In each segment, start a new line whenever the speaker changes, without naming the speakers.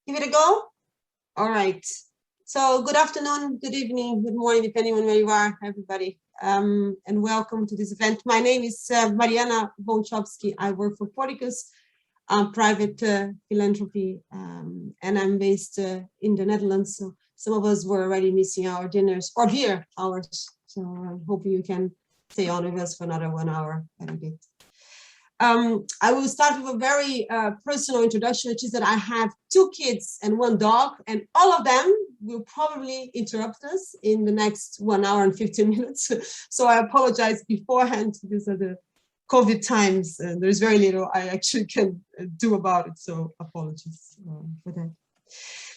Give it a go? All right. So good afternoon, good evening, good morning, depending on where you are, everybody. And welcome to this event. My name is Mariana Bonchowski. I work for Porticus, private philanthropy, and I'm based in the Netherlands. So some of us were already missing our dinners or beer hours. So I'm hoping you can stay on with us for another 1 hour and a bit. I will start with a very personal introduction, which is that I have 2 kids and 1 dog, and all of them will probably interrupt us in the next 1 hour and 15 minutes. So I apologize beforehand. These are the COVID times, and there's very little I actually can do about it. So apologies for that.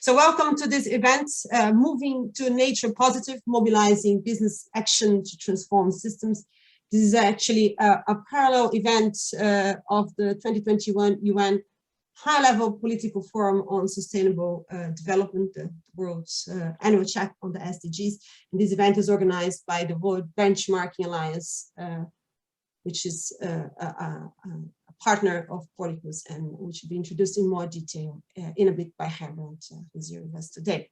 So welcome to this event, Moving to Nature Positive, Mobilizing Business Action to Transform Systems. This is actually a parallel event of the 2021 UN High-Level Political Forum on Sustainable Development, the world's annual check on the SDGs. And this event is organized by the World Benchmarking Alliance, which is a partner of Porticus, and which will be introduced in more detail in a bit by Herbert, who's here with us today.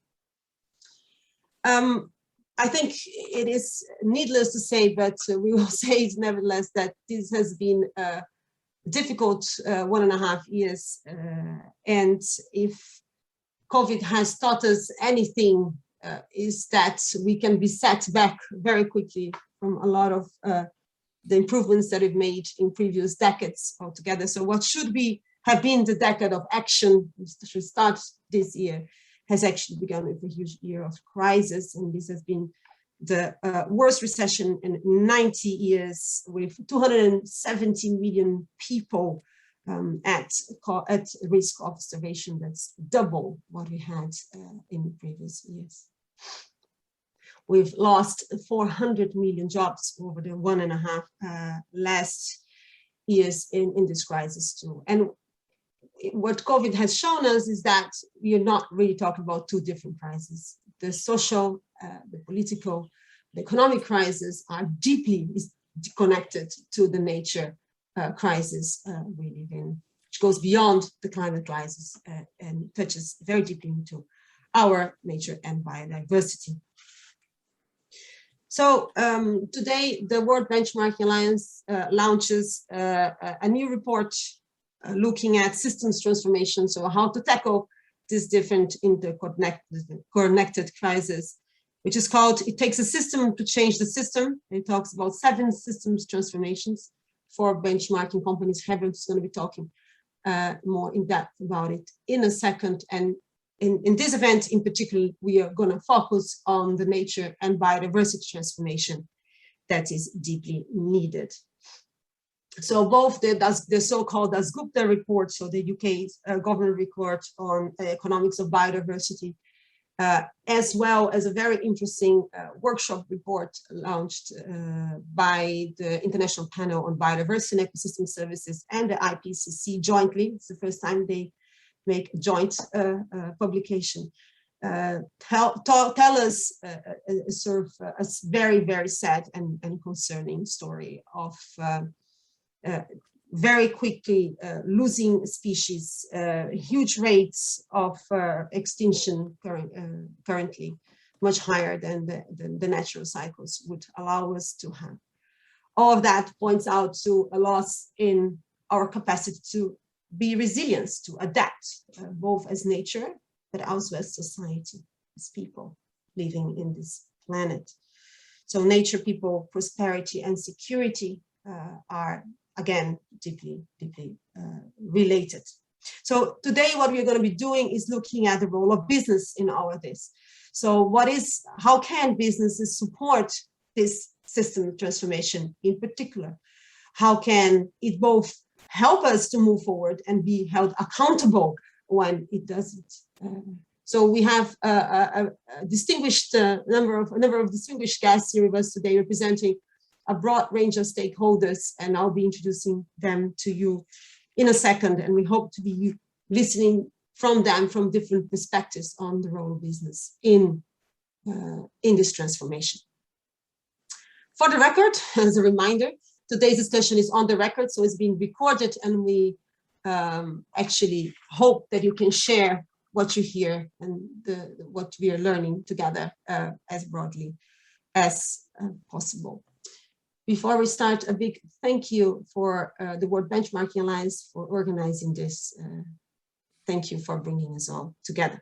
I think it is needless to say, but we will say it nevertheless, that this has been a difficult 1.5 years. And if COVID has taught us anything, is that we can be set back very quickly from a lot of the improvements that we've made in previous decades altogether. So what should have been the decade of action, which should start this year, has actually begun with a huge year of crisis. And this has been the worst recession in 90 years, with 270 million people at risk of starvation. That's double what we had in previous years. We've lost 400 million jobs over the 1.5 last years in this crisis too. And what COVID has shown us is that we are not really talking about 2 different crises. The social, the political, the economic crisis are deeply connected to the nature crisis we live in, which goes beyond the climate crisis and touches very deeply into our nature and biodiversity. So today, the World Benchmarking Alliance launches a new report looking at systems transformation, so how to tackle this different interconnected crisis, which is called "It Takes a System to Change the System." It talks about 7 systems transformations for benchmarking companies. Herbert's going to be talking more in depth about it in a second. And in this event in particular, we are going to focus on the nature and biodiversity transformation that is deeply needed. So both the so-called Dasgupta report, so the UK's government report on economics of biodiversity, as well as a very interesting workshop report launched by the International Panel on Biodiversity and Ecosystem Services and the IPCC jointly. It's the first time they make a joint publication. Tell us sort of a very, very sad and concerning story of very quickly losing species, huge rates of extinction currently, much higher than the natural cycles would allow us to have. All of that points out to a loss in our capacity to be resilient, to adapt, both as nature, but also as society, as people living in this planet. So nature, people, prosperity, and security are, again, deeply related. So today what we're going to be doing is looking at the role of business in all of this. So how can businesses support this system transformation in particular? How can it both help us to move forward and be held accountable when it doesn't? So we have a distinguished number of distinguished guests here with us today, representing a broad range of stakeholders, and I'll be introducing them to you in a second. And we hope to be listening from them from different perspectives on the role of business in this transformation. For the record, as a reminder, today's discussion is on the record, so it's being recorded, and we actually hope that you can share what you hear and what we are learning together as broadly as possible. Before we start, a big thank you for the World Benchmarking Alliance for organizing this. Thank you for bringing us all together.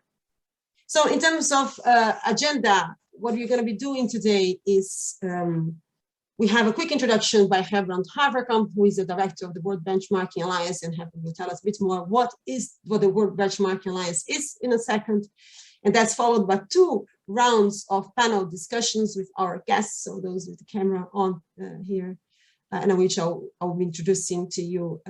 So in terms of agenda, what we're going to be doing today is we have a quick introduction by Gerbrand Haverkamp, who is the director of the World Benchmarking Alliance, and Gerbrand will tell us a bit more what the World Benchmarking Alliance is in a second. And that's followed by 2 rounds of panel discussions with our guests, so those with the camera on here, and which I'll be introducing to you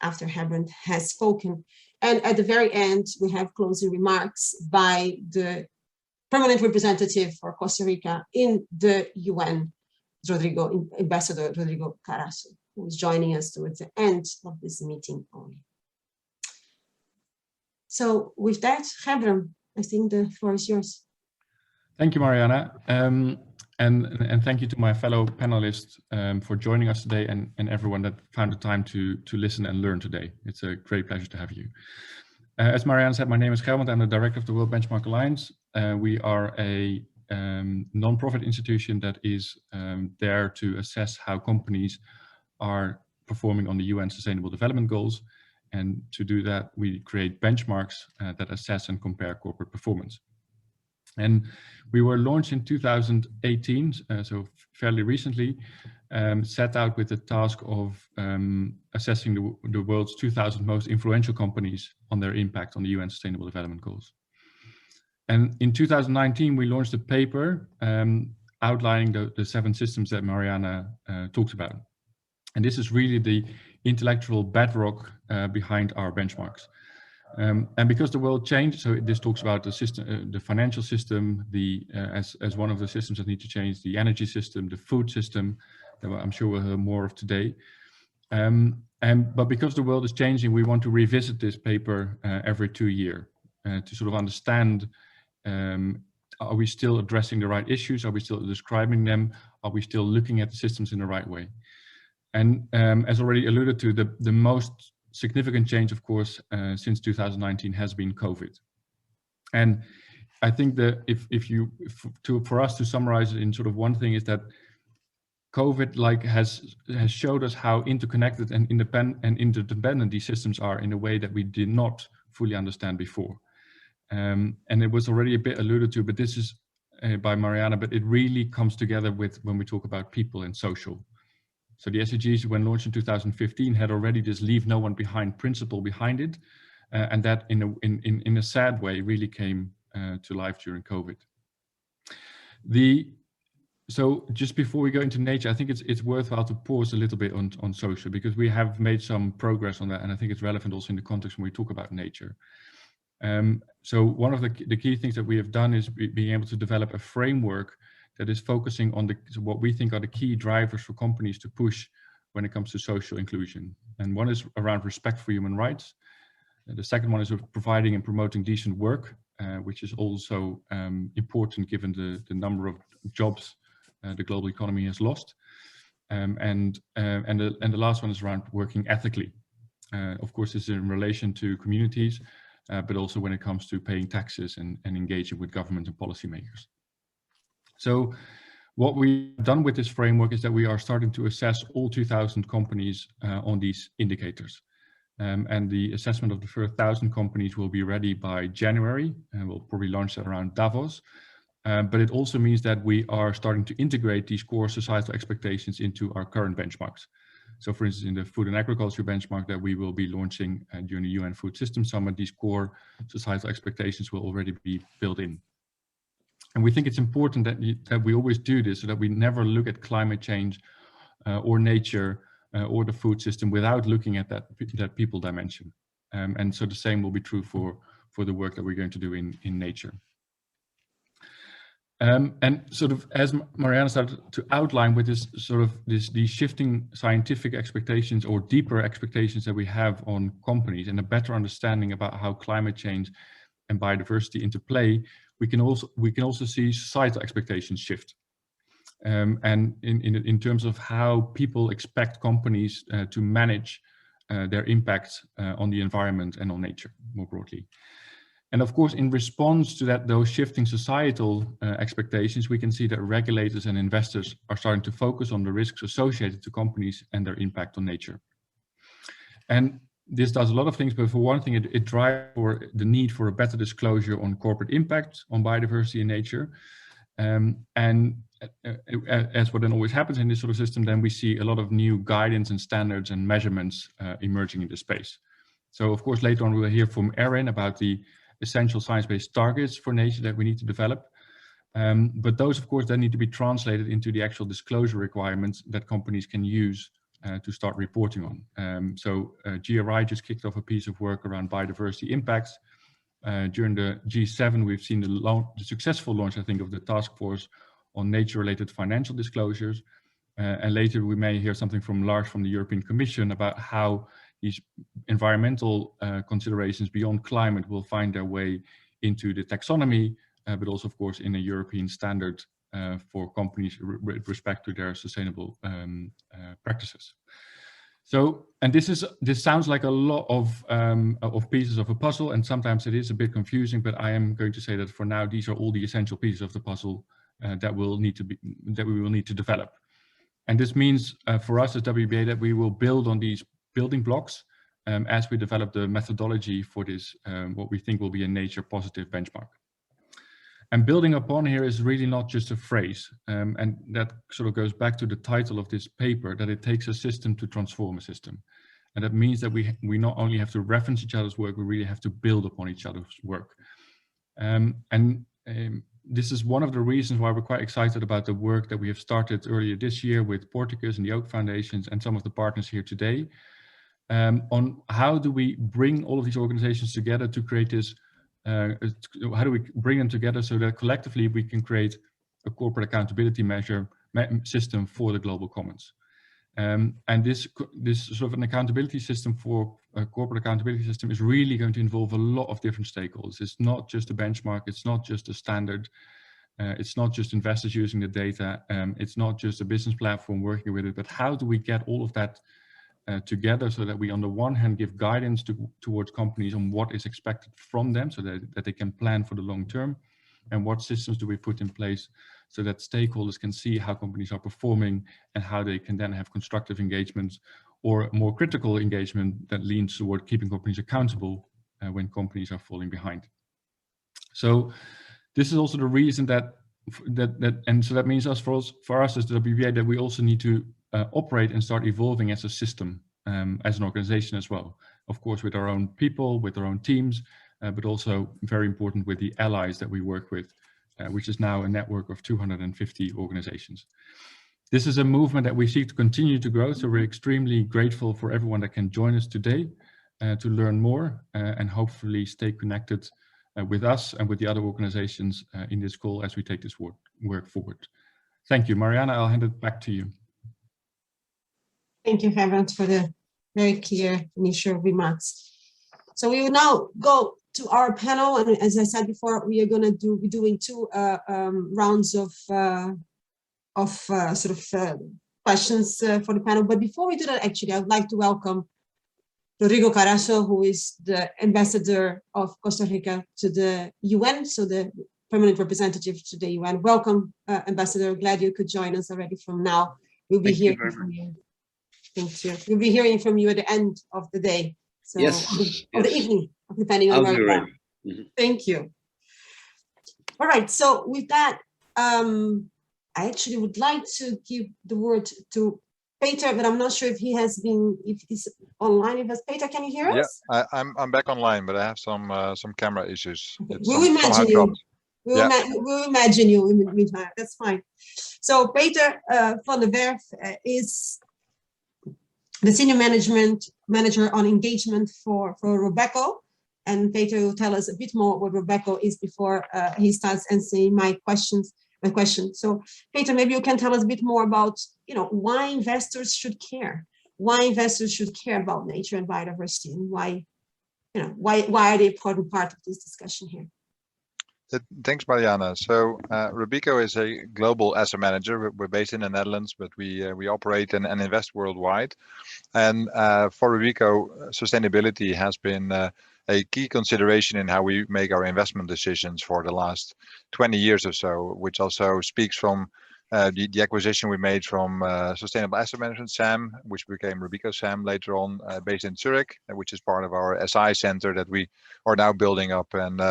after Gerbrand has spoken. And at the very end, we have closing remarks by the permanent representative for Costa Rica in the UN, Ambassador Rodrigo Carazo, who is joining us towards the end of this meeting only. So with that, Gerbrand, I think the floor is yours.
Thank you, Mariana. And thank you to my fellow panelists for joining us today, and everyone that found the time to listen and learn today. It's a great pleasure to have you. As Mariana said, my name is Gerbrand. I'm the director of the World Benchmark Alliance. We are a non-profit institution that is there to assess how companies are performing on the UN Sustainable Development Goals. And to do that, we create benchmarks that assess and compare corporate performance. And we were launched in 2018, so fairly recently, set out with the task of assessing the world's 2,000 most influential companies on their impact on the UN Sustainable Development Goals. And in 2019, we launched a paper outlining the 7 systems that Mariana talked about. And this is really the intellectual bedrock behind our benchmarks. And because the world changed, so this talks about the system, the financial system, as one of the systems that need to change, the energy system, the food system, that I'm sure we'll hear more of today. But because the world is changing, we want to revisit this paper every 2 years to sort of understand, are we still addressing the right issues? Are we still describing them? Are we still looking at the systems in the right way? And as already alluded to, the most significant change, of course, since 2019 has been COVID. And I think that for us to summarize it in sort of one thing is that COVID has showed us how interconnected and interdependent these systems are in a way that we did not fully understand before. And it was already a bit alluded to, but this is by Mariana, but it really comes together with when we talk about people and social. So the SDGs, when launched in 2015, had already this leave no one behind principle behind it. And that in a sad way really came to life during COVID. So just before we go into nature, I think it's worthwhile to pause a little bit on social, because we have made some progress on that. And I think it's relevant also in the context when we talk about nature. So one of the key things that we have done is being able to develop a framework that is focusing on what we think are the key drivers for companies to push when it comes to social inclusion. And one is around respect for human rights. The second one is providing and promoting decent work, which is also important given the number of jobs the global economy has lost. And the last one is around working ethically. Of course, this is in relation to communities, but also when it comes to paying taxes and engaging with government and policymakers. So what we've done with this framework is that we are starting to assess all 2,000 companies on these indicators. And the assessment of the first 1,000 companies will be ready by January, and we'll probably launch that around Davos. But it also means that we are starting to integrate these core societal expectations into our current benchmarks. So for instance, in the food and agriculture benchmark that we will be launching during the UN Food Systems Summit, these core societal expectations will already be built in. And we think it's important that we always do this so that we never look at climate change or nature or the food system without looking at that people dimension. And so the same will be true for the work that we're going to do in nature. And sort of as Mariana started to outline with this sort of these shifting scientific expectations or deeper expectations that we have on companies and a better understanding about how climate change and biodiversity interplay, we can also see societal expectations shift. And in terms of how people expect companies to manage their impact on the environment and on nature more broadly. And of course, in response to that, those shifting societal expectations, we can see that regulators and investors are starting to focus on the risks associated to companies and their impact on nature. And this does a lot of things, but for one thing, it drives for the need for a better disclosure on corporate impact on biodiversity and nature. As what then always happens in this sort of system, then we see a lot of new guidance and standards and measurements emerging in the space. So of course, later on, we will hear from Erin about the essential science-based targets for nature that we need to develop. But those, of course, then need to be translated into the actual disclosure requirements that companies can use to start reporting on. GRI just kicked off a piece of work around biodiversity impacts. During the G7, we've seen the successful launch, I think, of the task force on nature-related financial disclosures. And later we may hear something from Lars from the European Commission about how these environmental considerations beyond climate will find their way into the taxonomy, but also, of course, in a European standard for companies with respect to their sustainable practices. So, and this sounds like a lot of pieces of a puzzle, and sometimes it is a bit confusing, but I am going to say that for now, these are all the essential pieces of the puzzle that we will need to develop. And this means for us as WBA that we will build on these building blocks as we develop the methodology for this, what we think will be a nature positive benchmark. And building upon here is really not just a phrase, and that sort of goes back to the title of this paper, that it takes a system to transform a system. And that means that we not only have to reference each other's work, we really have to build upon each other's work. This is one of the reasons why we're quite excited about the work that we have started earlier this year with Porticus and the Oak Foundations and some of the partners here today, on how do we bring all of these organizations together to create this, how do we bring them together so that collectively we can create a corporate accountability system for the global commons. And this sort of an accountability system for a corporate accountability system is really going to involve a lot of different stakeholders. It's not just a benchmark, it's not just a standard, it's not just investors using the data, it's not just a business platform working with it, but how do we get all of that together so that we on the one hand give guidance towards companies on what is expected from them so that they can plan for the long term, and what systems do we put in place so that stakeholders can see how companies are performing and how they can then have constructive engagements or more critical engagement that leans toward keeping companies accountable when companies are falling behind. So this is also the reason that means for us as the WBA that we also need to operate and start evolving as a system, as an organization as well. Of course, with our own people, with our own teams, but also very important with the allies that we work with, which is now a network of 250 organizations. This is a movement that we seek to continue to grow, so we're extremely grateful for everyone that can join us today to learn more and hopefully stay connected with us and with the other organizations in this call as we take this work forward. Thank you. Mariana, I'll hand it back to you.
Thank you, Herbert, for the very clear initial remarks. So we will now go to our panel, and as I said before, we are going to be doing two rounds of questions for the panel. But before we do that, actually, I would like to welcome Rodrigo Carasso, who is the ambassador of Costa Rica to the UN, so the permanent representative to the UN. Welcome, Ambassador. Glad you could join us already from now. We'll be hearing from you. Thank you. We'll be hearing from you at the end of the day. So,
yes.
Of the evening, depending on where you are.
Mm-hmm.
Thank you. All right. So with that, I actually would like to give the word to Peter, but I'm not sure if if he's online with us. Peter, can you hear us?
Yeah, I'm back online, but I have some camera issues.
Okay. We'll imagine you. We'll imagine you in the meantime. That's fine. So Peter van der Werf is the senior manager on engagement for Robeco, and Peter will tell us a bit more what Robeco is before he starts answering my question. So Peter, maybe you can tell us a bit more about why investors should care, about nature and biodiversity, and why are they an important part of this discussion here.
Thanks, Mariana. So Robeco is a global asset manager. We're based in the Netherlands, but we operate and invest worldwide. And for Robeco, sustainability has been a key consideration in how we make our investment decisions for the last 20 years or so, which also speaks from the acquisition we made from Sustainable Asset Management SAM, which became Robeco SAM later on, based in Zurich, which is part of our SI center that we are now building up and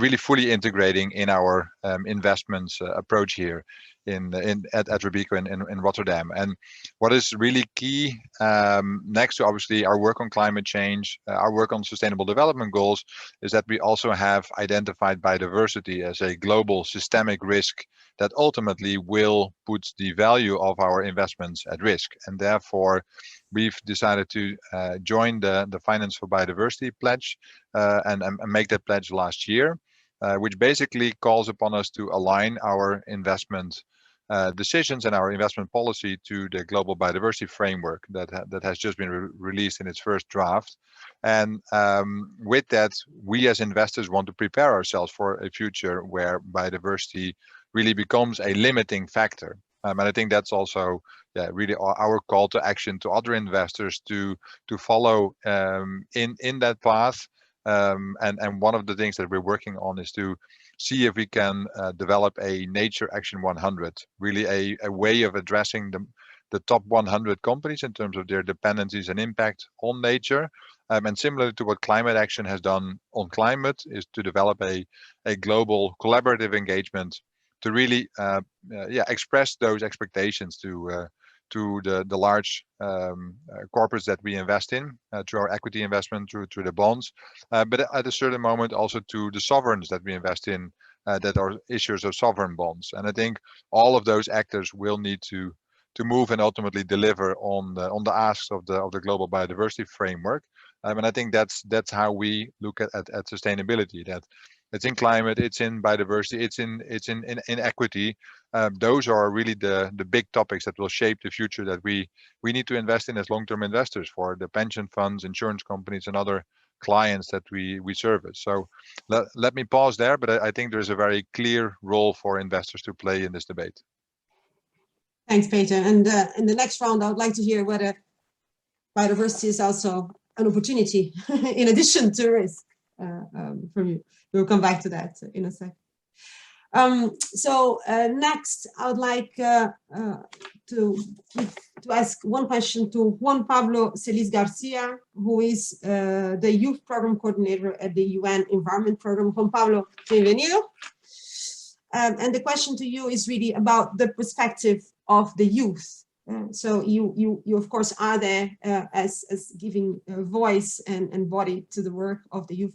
really fully integrating in our investments approach here at Robeco in Rotterdam. And what is really key, next to obviously our work on climate change, our work on sustainable development goals, is that we also have identified biodiversity as a global systemic risk that ultimately will put the value of our investments at risk. And therefore, we've decided to join the Finance for Biodiversity pledge and make that pledge last year, which basically calls upon us to align our investment decisions and our investment policy to the global biodiversity framework that has just been released in its first draft. And with that, we as investors want to prepare ourselves for a future where biodiversity really becomes a limiting factor. And I think that's also really our call to action to other investors to follow in that path. And one of the things that we're working on is to see if we can develop a Nature Action 100, really a way of addressing the top 100 companies in terms of their dependencies and impact on nature. And similar to what Climate Action has done on climate, is to develop a global collaborative engagement to really express those expectations to the large corporates that we invest in through our equity investment, through the bonds, but at a certain moment also to the sovereigns that we invest in that are issuers of sovereign bonds. And I think all of those actors will need to move and ultimately deliver on the asks of the global biodiversity framework. And I think that's how we look at sustainability. That it's in climate, it's in biodiversity, it's in equity. Those are really the big topics that will shape the future that we need to invest in as long-term investors for the pension funds, insurance companies, and other clients that we service. So let me pause there, but I think there's a very clear role for investors to play in this debate.
Thanks, Peter. And in the next round, I would like to hear whether biodiversity is also an opportunity in addition to risk from you. We'll come back to that in a sec. Next, I would like to ask one question to Juan Pablo Celis Garcia, who is the Youth Program Coordinator at the UN Environment Program. Juan Pablo, bienvenido. And the question to you is really about the perspective of the youth. So you of course are there as giving voice and body to the work of the youth.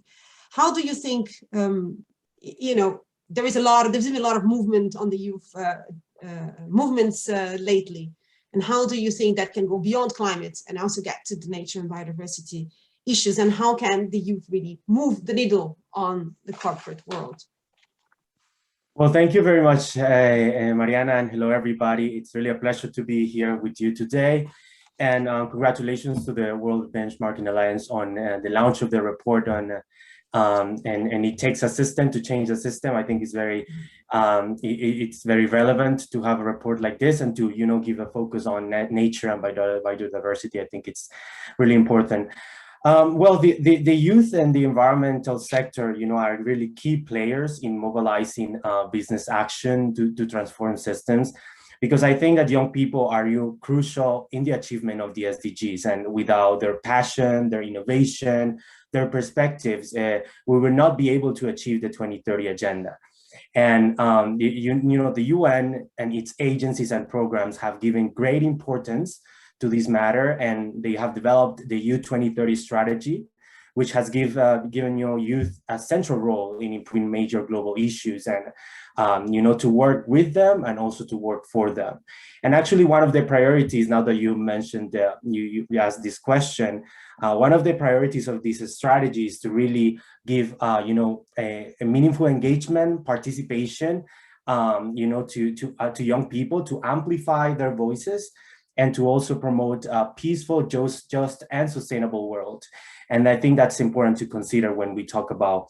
How do you think, there's been a lot of movement on the youth movements lately, and how do you think that can go beyond climate and also get to the nature and biodiversity issues, and how can the youth really move the needle on the corporate world?
Well, thank you very much, Mariana, and hello, everybody. It's really a pleasure to be here with you today. And congratulations to the World Benchmarking Alliance on the launch of the report on and it takes a system to change the system. I think it's very relevant to have a report like this and to give a focus on nature and biodiversity. I think it's really important. Well, the youth and the environmental sector, are really key players in mobilizing business action to transform systems, because I think that young people are crucial in the achievement of the SDGs, and without their passion, their innovation, their perspectives, we will not be able to achieve the 2030 agenda. And the UN and its agencies and programs have given great importance to this matter, and they have developed the Youth 2030 strategy, which has given youth a central role in improving major global issues, and to work with them and also to work for them. And actually, one of the priorities, now that you mentioned, you asked this question, one of the priorities of this strategy is to really give a meaningful engagement, participation, to young people, to amplify their voices, and to also promote a peaceful, just and sustainable world. And I think that's important to consider when we talk about,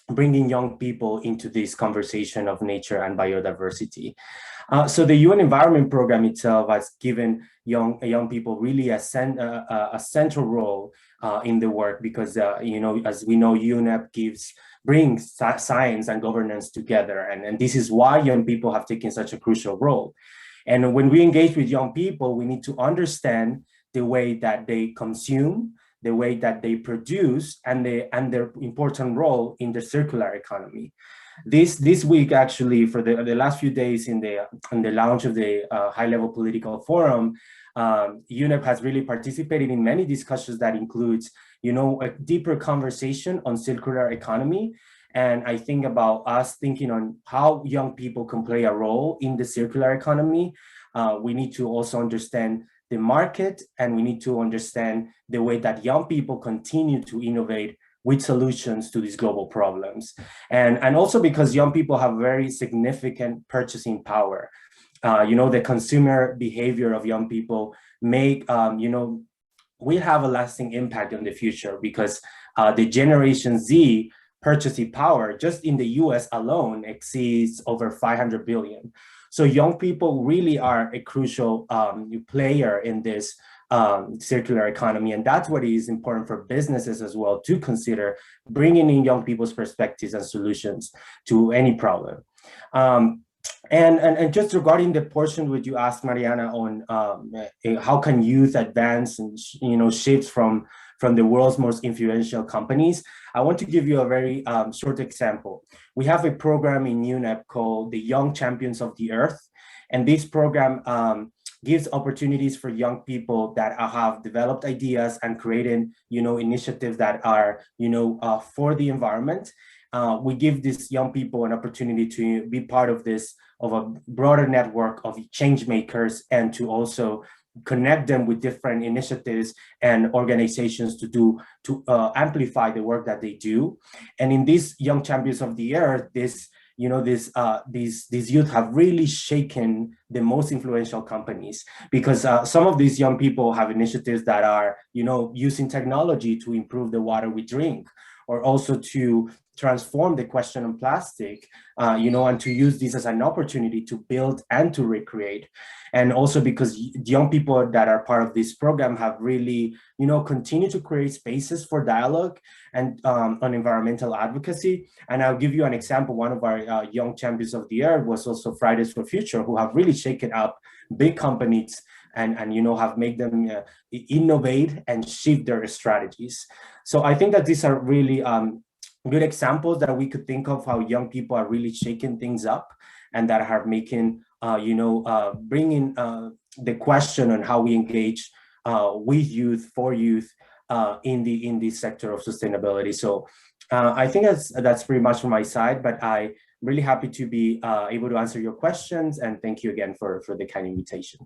bringing young people into this conversation of nature and biodiversity. So the UN Environment Program itself has given young people really a central role in the work, because as we know, UNEP brings science and governance together, and this is why young people have taken such a crucial role. And when we engage with young people, we need to understand the way that they consume, the way that they produce, and their important role in the circular economy. This week, actually, for the last few days in the launch of the high-level political forum, UNEP has really participated in many discussions that includes, a deeper conversation on circular economy. And I think about us thinking on how young people can play a role in the circular economy. We need to also understand the market, and we need to understand the way that young people continue to innovate with solutions to these global problems. And also because young people have very significant purchasing power. The consumer behavior of young people will have a lasting impact on the future, because the Generation Z purchasing power just in the US alone exceeds over 500 billion. So young people really are a crucial player in this circular economy. And that's what is important for businesses as well to consider, bringing in young people's perspectives and solutions to any problem. And just regarding the portion which you asked, Mariana, on how can youth advance and shift from the world's most influential companies, I want to give you a very short example. We have a program in UNEP called the Young Champions of the Earth, and this program gives opportunities for young people that have developed ideas and created initiatives that are for the environment. We give these young people an opportunity to be part of a broader network of change makers, and to also connect them with different initiatives and organizations to amplify the work that they do. And in these Young Champions of the Earth, these youth have really shaken the most influential companies, because some of these young people have initiatives that are using technology to improve the water we drink, or also to transform the question on plastic, and to use this as an opportunity to build and to recreate. And also because young people that are part of this program have really, continue to create spaces for dialogue and on environmental advocacy. And I'll give you an example. One of our Young Champions of the Earth was also Fridays for Future, who have really shaken up big companies and have made them innovate and shift their strategies. So I think that these are really good examples that we could think of how young people are really shaking things up, and that are making, bringing the question on how we engage with youth, for youth, in the sector of sustainability. So I think that's pretty much from my side, but I'm really happy to be able to answer your questions, and thank you again for the kind invitation.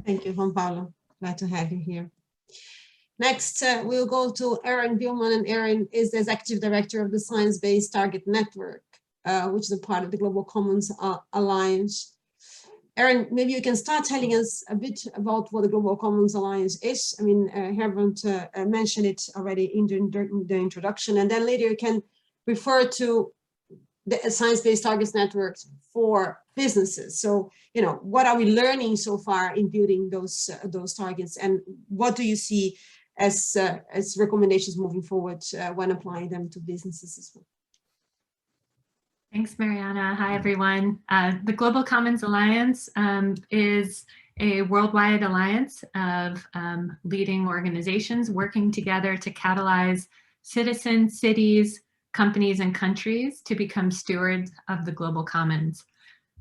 Thank you, Juan Pablo. Glad to have you here. Next, we'll go to Aaron Gilman, and Aaron is the Executive Director of the Science-Based Target Network, which is a part of the Global Commons Alliance. Aaron, maybe you can start telling us a bit about what the Global Commons Alliance is. I mean, Herbert mentioned it already in the introduction, and then later you can refer to the Science-Based Targets Network for businesses. So, what are we learning so far in building those targets, and what do you see as recommendations moving forward when applying them to businesses as well?
Thanks, Mariana. Hi, everyone. The Global Commons Alliance is a worldwide alliance of leading organizations working together to catalyze citizens, cities, companies, and countries to become stewards of the global commons.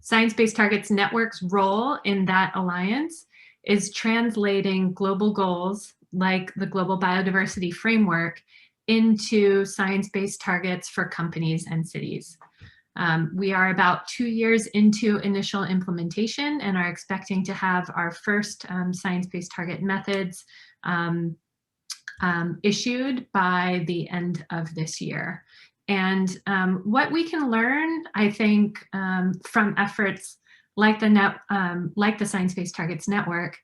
Science-Based Targets Network's role in that alliance is translating global goals like the Global Biodiversity Framework into science-based targets for companies and cities. We are about 2 years into initial implementation and are expecting to have our first science-based target methods issued by the end of this year. And what we can learn, I think, from efforts like the Science-Based Targets Network,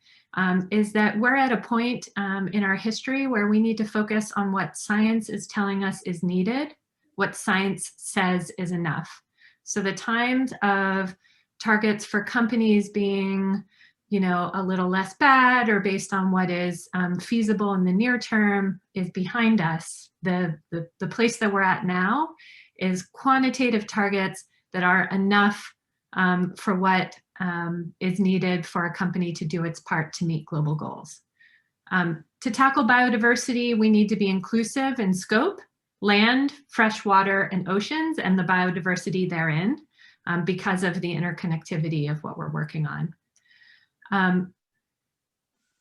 is that we're at a point in our history where we need to focus on what science is telling us is needed what science says is enough. So the times of targets for companies being, you know, a little less bad or based on what is feasible in the near term is behind us. The place that we're at now is quantitative targets that are enough for what is needed for a company to do its part to meet global goals. To tackle biodiversity, we need to be inclusive in scope, land, fresh water, and oceans, and the biodiversity therein, because of the interconnectivity of what we're working on.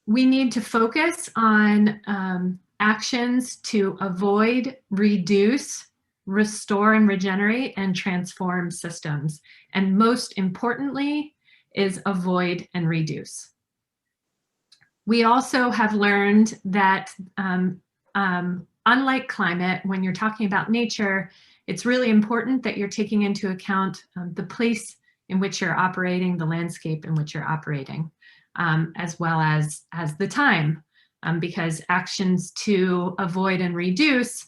We need to focus on actions to avoid, reduce, restore and regenerate and transform systems. And most importantly is avoid and reduce. We also have learned that unlike climate, when you're talking about nature, it's really important that you're taking into account the place in which you're operating, the landscape in which you're operating, as well as the time, because actions to avoid and reduce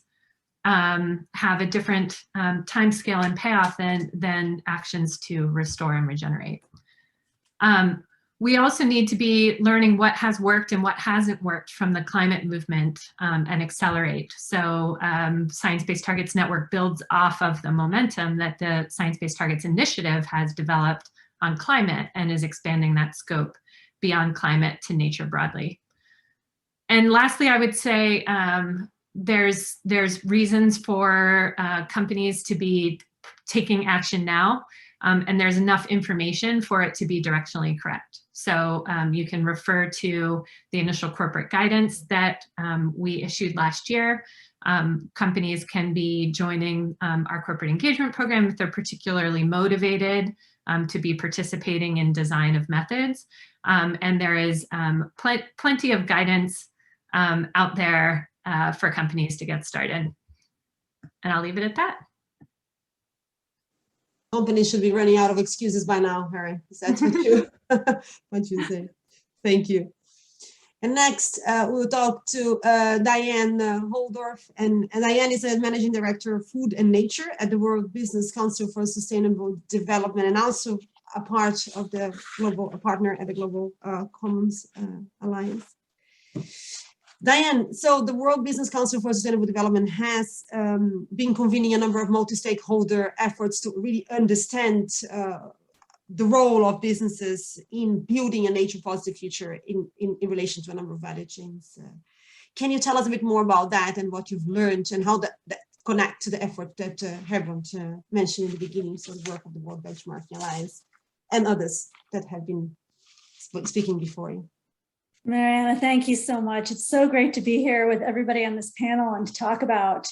have a different time scale and payoff than actions to restore and regenerate. We also need to be learning what has worked and what hasn't worked from the climate movement and accelerate. So Science-Based Targets Network builds off of the momentum that the Science-Based Targets Initiative has developed on climate and is expanding that scope beyond climate to nature broadly. And lastly, I would say there's reasons for companies to be taking action now, and there's enough information for it to be directionally correct. So you can refer to the initial corporate guidance that we issued last year. Companies can be joining our corporate engagement program if they're particularly motivated to be participating in design of methods. And there is plenty of guidance out there for companies to get started. And I'll leave it at that.
Companies should be running out of excuses by now, Harry. That's what you what you say. Thank you. And next, we'll talk to Diane Holdorf. And Diane is a Managing Director of Food and Nature at the World Business Council for Sustainable Development, and also a part of the global, a partner at the Global Commons Alliance. Diane, so the World Business Council for Sustainable Development has been convening a number of multi-stakeholder efforts to really understand the role of businesses in building a nature-positive future in relation to a number of value chains. Can you tell us a bit more about that and what you've learned and how that connect to the effort that Herbert mentioned in the beginning, so the work of the World Benchmarking Alliance and others that have been speaking before you?
Mariana, thank you so much. It's so great to be here with everybody on this panel and to talk about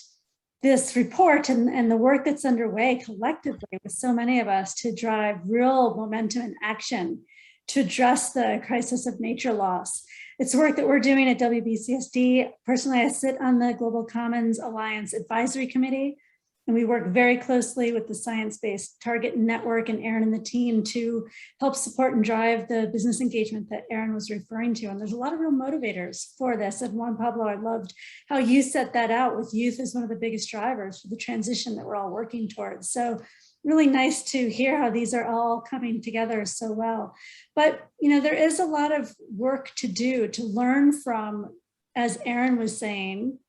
this report and the work that's underway collectively with so many of us to drive real momentum and action to address the crisis of nature loss. It's work that we're doing at WBCSD. Personally, I sit on the Global Commons Alliance Advisory Committee, and we work very closely with the Science-Based Target Network and Aaron and the team to help support and drive the business engagement that Aaron was referring to. And there's a lot of real motivators for this. And Juan Pablo, I loved how you set that out with youth as one of the biggest drivers for the transition that we're all working towards. So really nice to hear how these are all coming together so well. But you know, there is a lot of work to do to learn from, as Aaron was saying,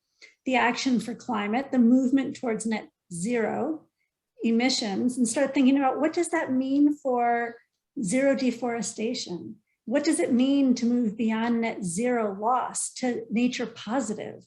the action for climate, the movement towards net zero emissions, and start thinking about what does that mean for zero deforestation? What does it mean to move beyond net zero loss to nature positive?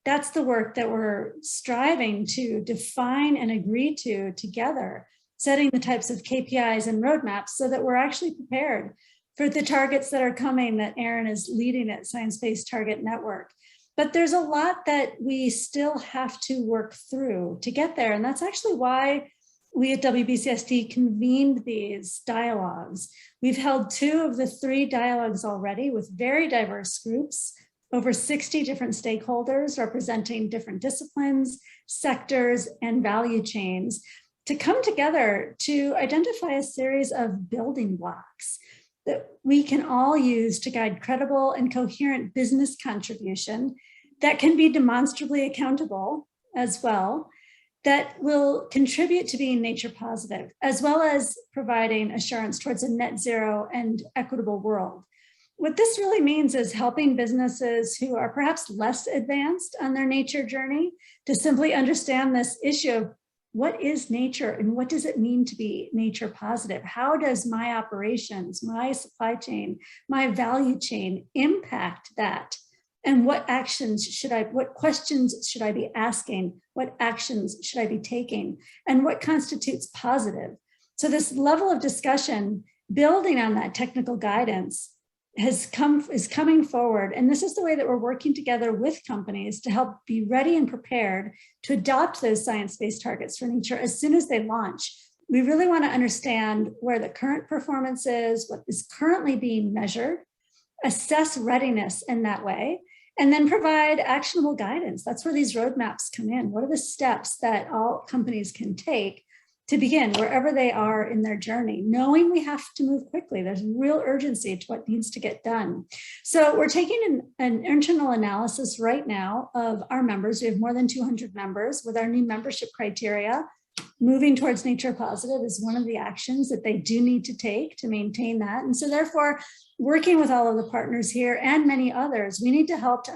That's the work that we're striving to define and agree to together, setting the types of KPIs and roadmaps so that we're actually prepared for the targets that are coming that Aaron is leading at Science-Based Target Network. But there's a lot that we still have to work through to get there. And that's actually why we at WBCSD convened these dialogues. We've held 2 of the 3 dialogues already with very diverse groups, over 60 different stakeholders representing different disciplines, sectors, and value chains to come together to identify a series of building blocks that we can all use to guide credible and coherent business contribution that can be demonstrably accountable as well, that will contribute to being nature positive, as well as providing assurance towards a net zero and equitable world. What this really means is helping businesses who are perhaps less advanced on their nature journey to simply understand this issue of what is nature and what does it mean to be nature positive? How does my operations, my supply chain, my value chain impact that? And what questions should I be asking? What actions should I be taking? And what constitutes positive? So this level of discussion, building on that technical guidance, is coming forward. And this is the way that we're working together with companies to help be ready and prepared to adopt those science-based targets for nature as soon as they launch. We really want to understand where the current performance is, what is currently being measured, assess readiness in that way, and then provide actionable guidance. That's where these roadmaps come in. What are the steps that all companies can take to begin wherever they are in their journey, knowing we have to move quickly? There's real urgency to what needs to get done. So we're taking an internal analysis right now of our members. We have more than 200 members with our new membership criteria. Moving towards nature positive is one of the actions that they do need to take to maintain that. And so therefore, working with all of the partners here and many others, we need to help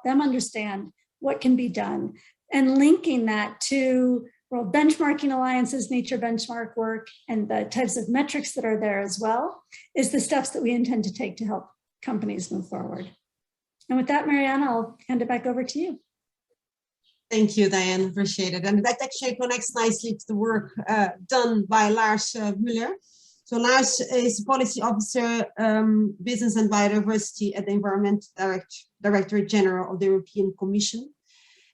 them understand what can be done, and linking that to World Benchmarking Alliance's nature benchmark work and the types of metrics that are there as well is the steps that we intend to take to help companies move forward. And with that, Mariana, I'll hand it back over to you.
Thank you, Diane, appreciate it. And that actually connects nicely to the work done by Lars Muller. So Lars is Policy Officer, Business and Biodiversity at the Environment Directorate General of the European Commission.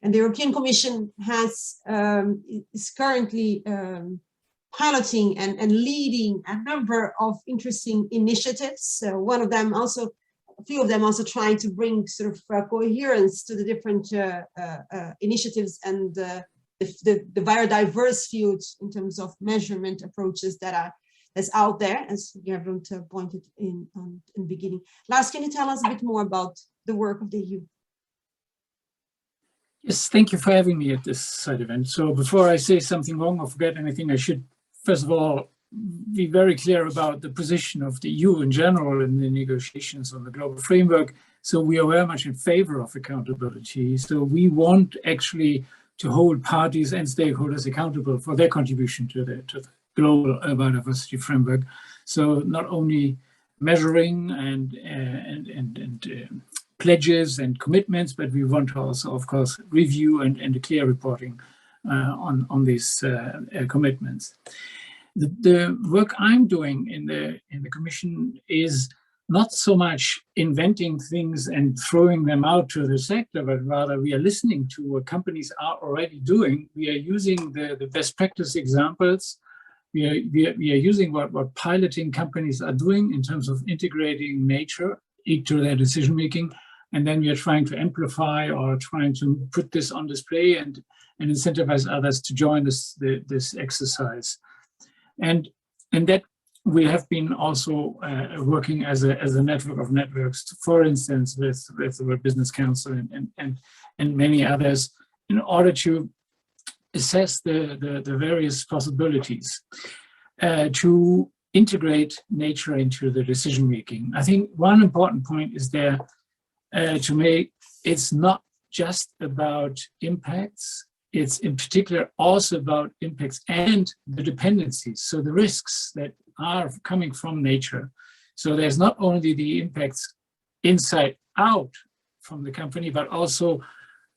And the European Commission is currently piloting and leading a number of interesting initiatives. So one of them also, a few of them also trying to bring sort of coherence to the different initiatives and the biodiverse fields in terms of measurement approaches that's out there, as Gerbrand pointed in the beginning. Lars, can you tell us a bit more about the work of the EU?
Yes, thank you for having me at this side event. So before I say something wrong or forget anything, I should first of all be very clear about the position of the EU in general in the negotiations on the global framework. So we are very much in favor of accountability. So we want actually to hold parties and stakeholders accountable for their contribution to the global biodiversity framework. So not only measuring and pledges and commitments, but we want to also, of course, review and clear reporting on these commitments. The work I'm doing in the Commission is not so much inventing things and throwing them out to the sector, but rather we are listening to what companies are already doing. We are using the best practice examples. We are using what piloting companies are doing in terms of integrating nature into their decision making. And then we are trying to amplify or trying to put this on display and incentivize others to join this exercise. And that we have been also working as a network of networks, for instance, with the World Business Council and many others, in order to assess the various possibilities to integrate nature into the decision making. I think one important point is there to make. It's not just about impacts. It's in particular also about impacts and the dependencies, so the risks that are coming from nature. So there's not only the impacts inside out from the company, but also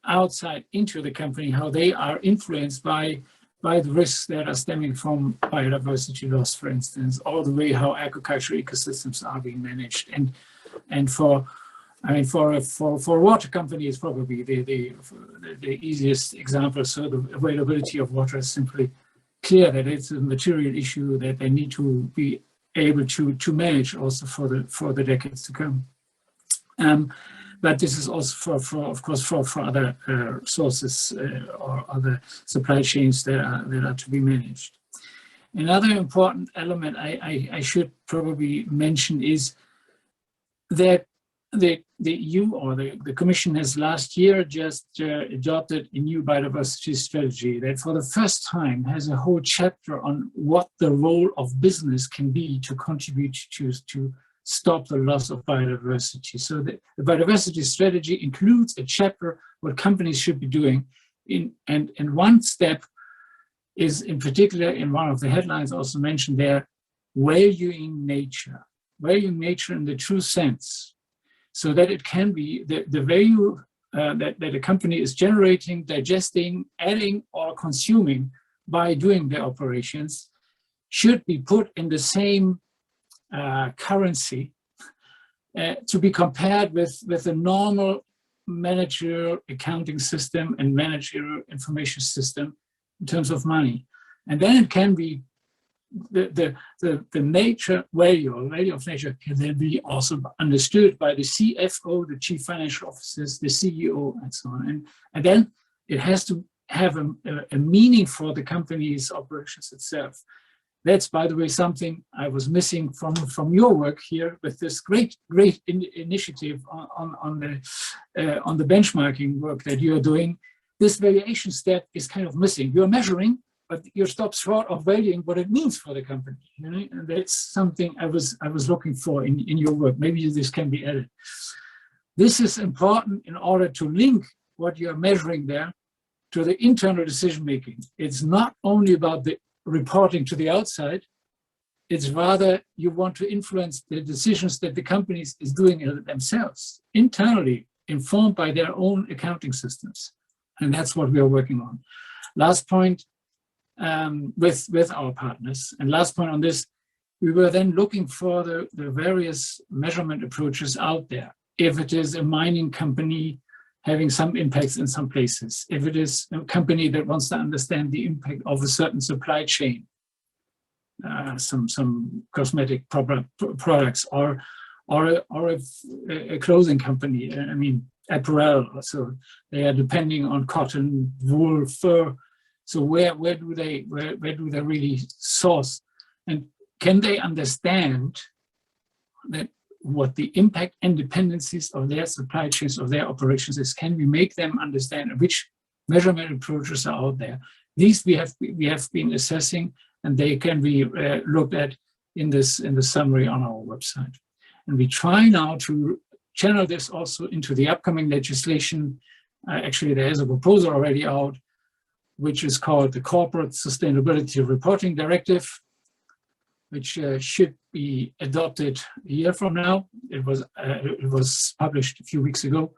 outside into the company, how they are influenced by the risks that are stemming from biodiversity loss, for instance, all the way how agricultural ecosystems are being managed. And for water companies, probably the easiest example. So the availability of water is simply clear that it's a material issue that they need to be able to manage also for the decades to come. But this is also of course for other sources or other supply chains that are to be managed. Another important element I should probably mention is that the EU or the Commission has last year just adopted a new biodiversity strategy that for the first time has a whole chapter on what the role of business can be to contribute to stop the loss of biodiversity. So the biodiversity strategy includes a chapter what companies should be doing. And one step is in particular in one of the headlines also mentioned there, valuing nature in the true sense, so that it can be the value that a company is generating, digesting, adding, or consuming by doing their operations should be put in the same currency to be compared with a normal managerial accounting system and managerial information system in terms of money. And then it can be the nature value or value of nature can then be also understood by the CFO, the chief financial officers, the CEO, and so on. And then it has to have a meaning for the company's operations itself. That's, by the way, something I was missing from your work here with this great initiative on the benchmarking work that you're doing. This valuation step is kind of missing. You're measuring, but you stop short of valuing what it means for the company. You know? And that's something I was looking for in your work. Maybe this can be added. This is important in order to link what you're measuring there to the internal decision making. It's not only about the reporting to the outside, it's rather you want to influence the decisions that the companies is doing themselves, internally, informed by their own accounting systems. And that's what we are working on. Last point, with our partners. And last point on this, we were then looking for the various measurement approaches out there. If it is a mining company having some impacts in some places, if it is a company that wants to understand the impact of a certain supply chain, some cosmetic products, or a clothing company, I mean, apparel, so they are depending on cotton, wool, fur. So where do they really source, and can they understand that what the impact and dependencies of their supply chains, of their operations is? Can we make them understand which measurement approaches are out there? These we have been assessing, and they can be looked at in the summary on our website. And we try now to channel this also into the upcoming legislation. Actually, there is a proposal already out, which is called the Corporate Sustainability Reporting Directive, which should be adopted a year from now. It was published a few weeks ago.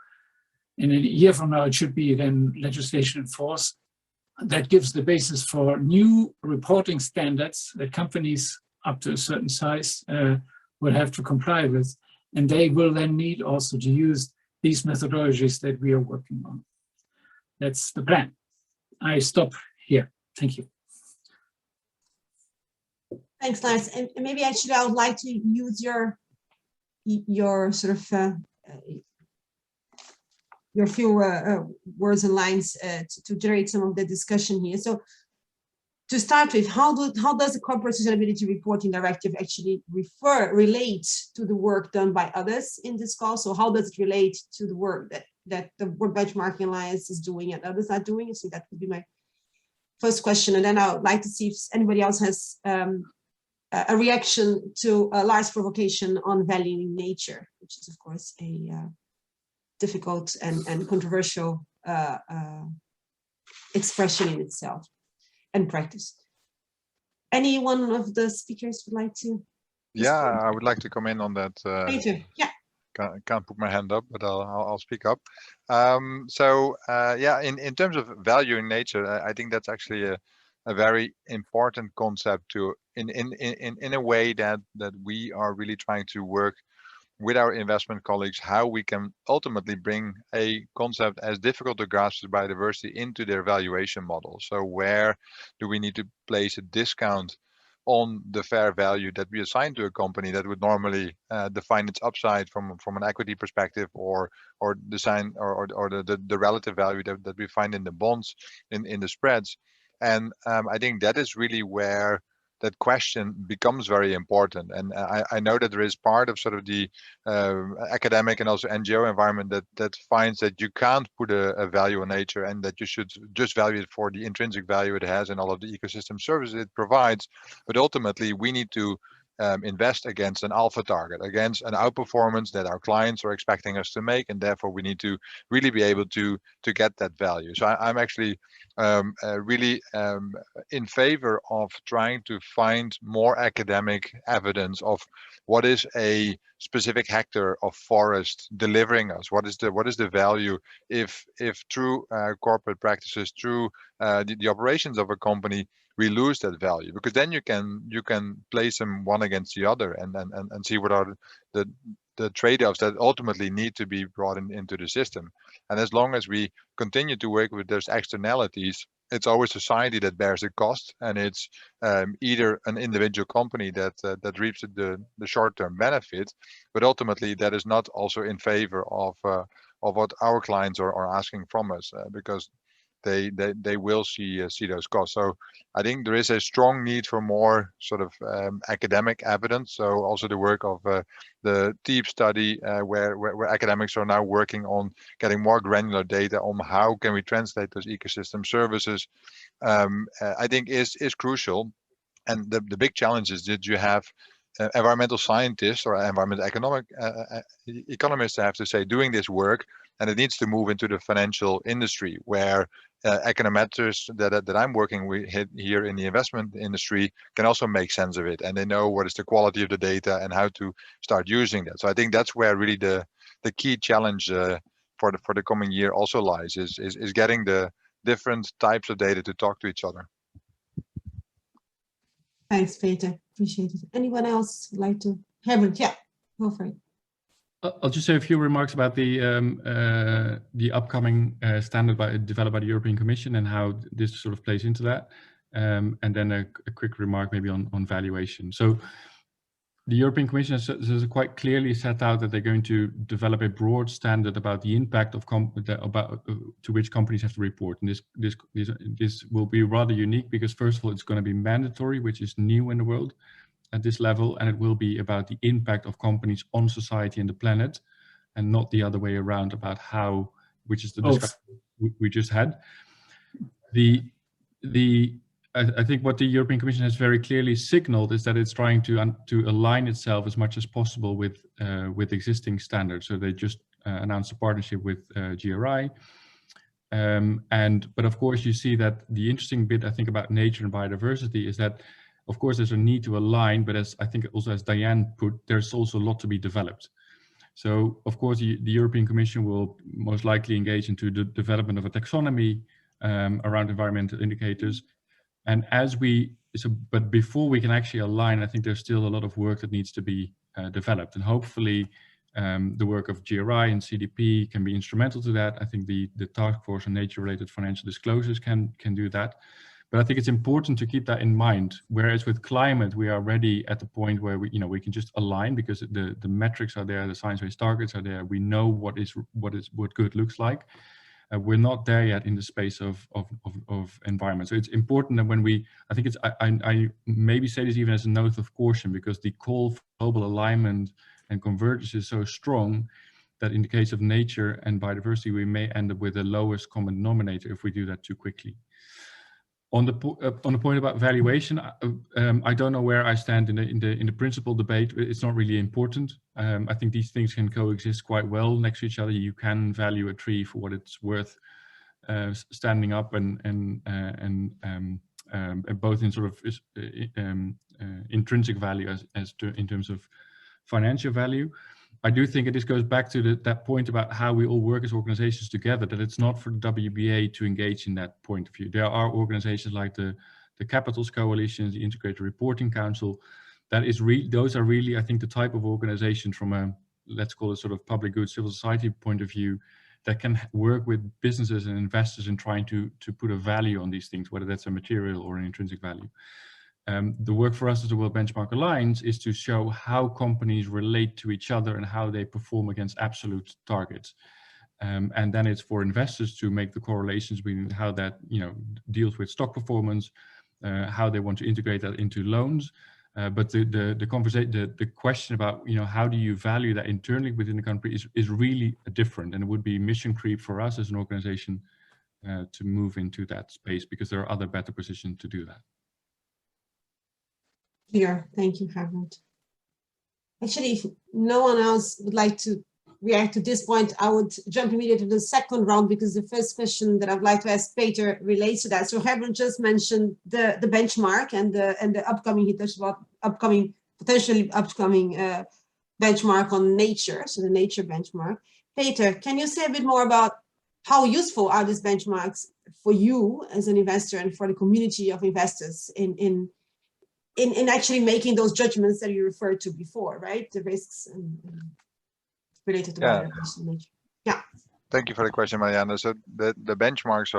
And in a year from now, it should be then legislation in force that gives the basis for new reporting standards that companies up to a certain size will have to comply with. And they will then need also to use these methodologies that we are working on. That's the plan. I stop here. Thank you.
Thanks, Lars. And maybe actually I would like to use your sort of your few words and lines to generate some of the discussion here. So to start with, how does the Corporate Sustainability Reporting Directive actually relate to the work done by others in this call? So how does it relate to the work that the World Benchmarking Alliance is doing and others are doing? So that would be my first question. And then I would like to see if anybody else has a reaction to Lars' provocation on valuing nature, which is of course a difficult and controversial expression in itself and practice. Any one of the speakers would like to?
Yeah, I would like to come in on that.
Yeah.
Can't put my hand up, but I'll speak up. Yeah, in terms of valuing nature, I think that's actually a very important concept to in a way that we are really trying to work with our investment colleagues, how we can ultimately bring a concept as difficult to grasp as biodiversity into their valuation model. So where do we need to place a discount on the fair value that we assign to a company that would normally define its upside from an equity perspective, or design or the relative value that we find in the bonds, in the spreads. And I think that is really where that question becomes very important. And I know that there is part of sort of the academic and also NGO environment that finds that you can't put a value on nature and that you should just value it for the intrinsic value it has and all of the ecosystem services it provides. But ultimately, we need to invest against an alpha target, against an outperformance that our clients are expecting us to make, and therefore we need to really be able to get that value. So I'm actually really in favor of trying to find more academic evidence of what is a specific hectare of forest delivering us. What is the value if through corporate practices, through the operations of a company, we lose that value, because then you can place them one against the other and see what are the trade-offs that ultimately need to be brought into the system. And as long as we continue to work with those externalities, it's always society that bears the cost, and it's either an individual company that reaps the short-term benefit, but ultimately that is not also in favor of what our clients are asking from us, because they will see those costs. So I think there is a strong need for more sort of academic evidence. So also the work of the TEEP study, where academics are now working on getting more granular data on how can we translate those ecosystem services, I think is crucial. And the big challenge is that you have environmental scientists or environmental economists, have to say, doing this work, and it needs to move into the financial industry, where econometrists that I'm working with here in the investment industry can also make sense of it, and they know what is the quality of the data and how to start using that. So I think that's where really the key challenge for the coming year also lies, is getting the different types of data to talk to each other.
Thanks, Peter. Appreciate it. Anyone else like to? Herbert, yeah, go for it.
I'll just say a few remarks about the upcoming standard developed by the European Commission and how this sort of plays into that, and then a quick remark maybe on valuation. So the European Commission has quite clearly set out that they're going to develop a broad standard about the impact of to which companies have to report. And this will be rather unique because, first of all, it's going to be mandatory, which is new in the world at this level, and it will be about the impact of companies on society and the planet, and not the other way around about how, which is the discussion we just had. I think what the European Commission has very clearly signaled is that it's trying to align itself as much as possible with existing standards. So they just announced a partnership with GRI, but of course you see that the interesting bit I think about nature and biodiversity is that, of course, there's a need to align, but as I think also as Diane put, there's also a lot to be developed. So of course the European Commission will most likely engage into the development of a taxonomy around environmental indicators. And but before we can actually align, I think there's still a lot of work that needs to be developed. And hopefully the work of GRI and CDP can be instrumental to that. I think the task force on nature-related financial disclosures can do that. But I think it's important to keep that in mind. Whereas with climate, we are already at the point where we can just align because the metrics are there, the science-based targets are there. We know what good looks like. We're not there yet in the space of environment. So it's important that I maybe say this even as a note of caution, because the call for global alignment and convergence is so strong that in the case of nature and biodiversity, we may end up with the lowest common denominator if we do that too quickly. On the point about valuation, I don't know where I stand in the principal debate. It's not really important. I think these things can coexist quite well next to each other. You can value a tree for what it's worth, standing up and both in sort of intrinsic value in terms of financial value. I do think this goes back to that point about how we all work as organizations together, that it's not for the WBA to engage in that point of view. There are organizations like the Capitals Coalition, the Integrated Reporting Council, those are really, I think, the type of organization from a, let's call it sort of public good civil society point of view, that can work with businesses and investors in trying to put a value on these things, whether that's a material or an intrinsic value. The work for us as the World Benchmark Alliance is to show how companies relate to each other and how they perform against absolute targets. And then it's for investors to make the correlations between how that deals with stock performance, how they want to integrate that into loans. But the question about, you know, how do you value that internally within the country is really different, and it would be mission creep for us as an organization to move into that space, because there are other better positions to do that.
Clear. Thank you, Harold. Actually, if no one else would like to react to this point, I would jump immediately to the second round, because the first question that I'd like to ask Peter relates to that. So Harold just mentioned the benchmark and the upcoming, he touched about potentially upcoming benchmark on nature, so the nature benchmark. Peter, can you say a bit more about how useful are these benchmarks for you as an investor and for the community of investors in actually making those judgments that you referred to before, right? The risks and related to biodiversity. Yeah.
Thank you for the question, Mariana. So the benchmarks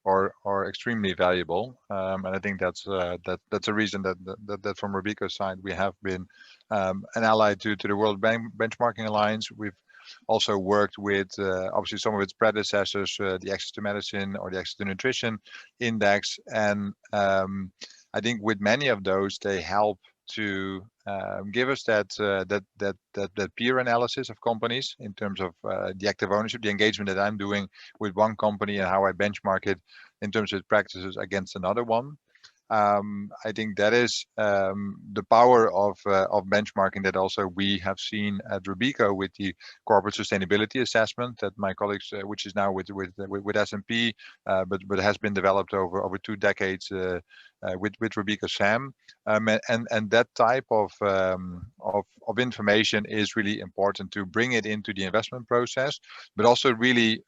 are extremely valuable, and I think that's a reason that from Rica's side we have been an ally to the World Benchmarking Alliance. We've also worked with obviously some of its predecessors, the Access to Medicine or the Access to Nutrition Index, and I think with many of those they help to give us that peer analysis of companies in terms of the active ownership, the engagement that I'm doing with one company and how I benchmark it in terms of practices against another one. I think that is the power of benchmarking that also we have seen at Rica with the corporate sustainability assessment that my colleagues, which is now with S&P, but has been developed over 2 decades with Rica SAM, and that type of information is really important to bring it into the investment process, but also really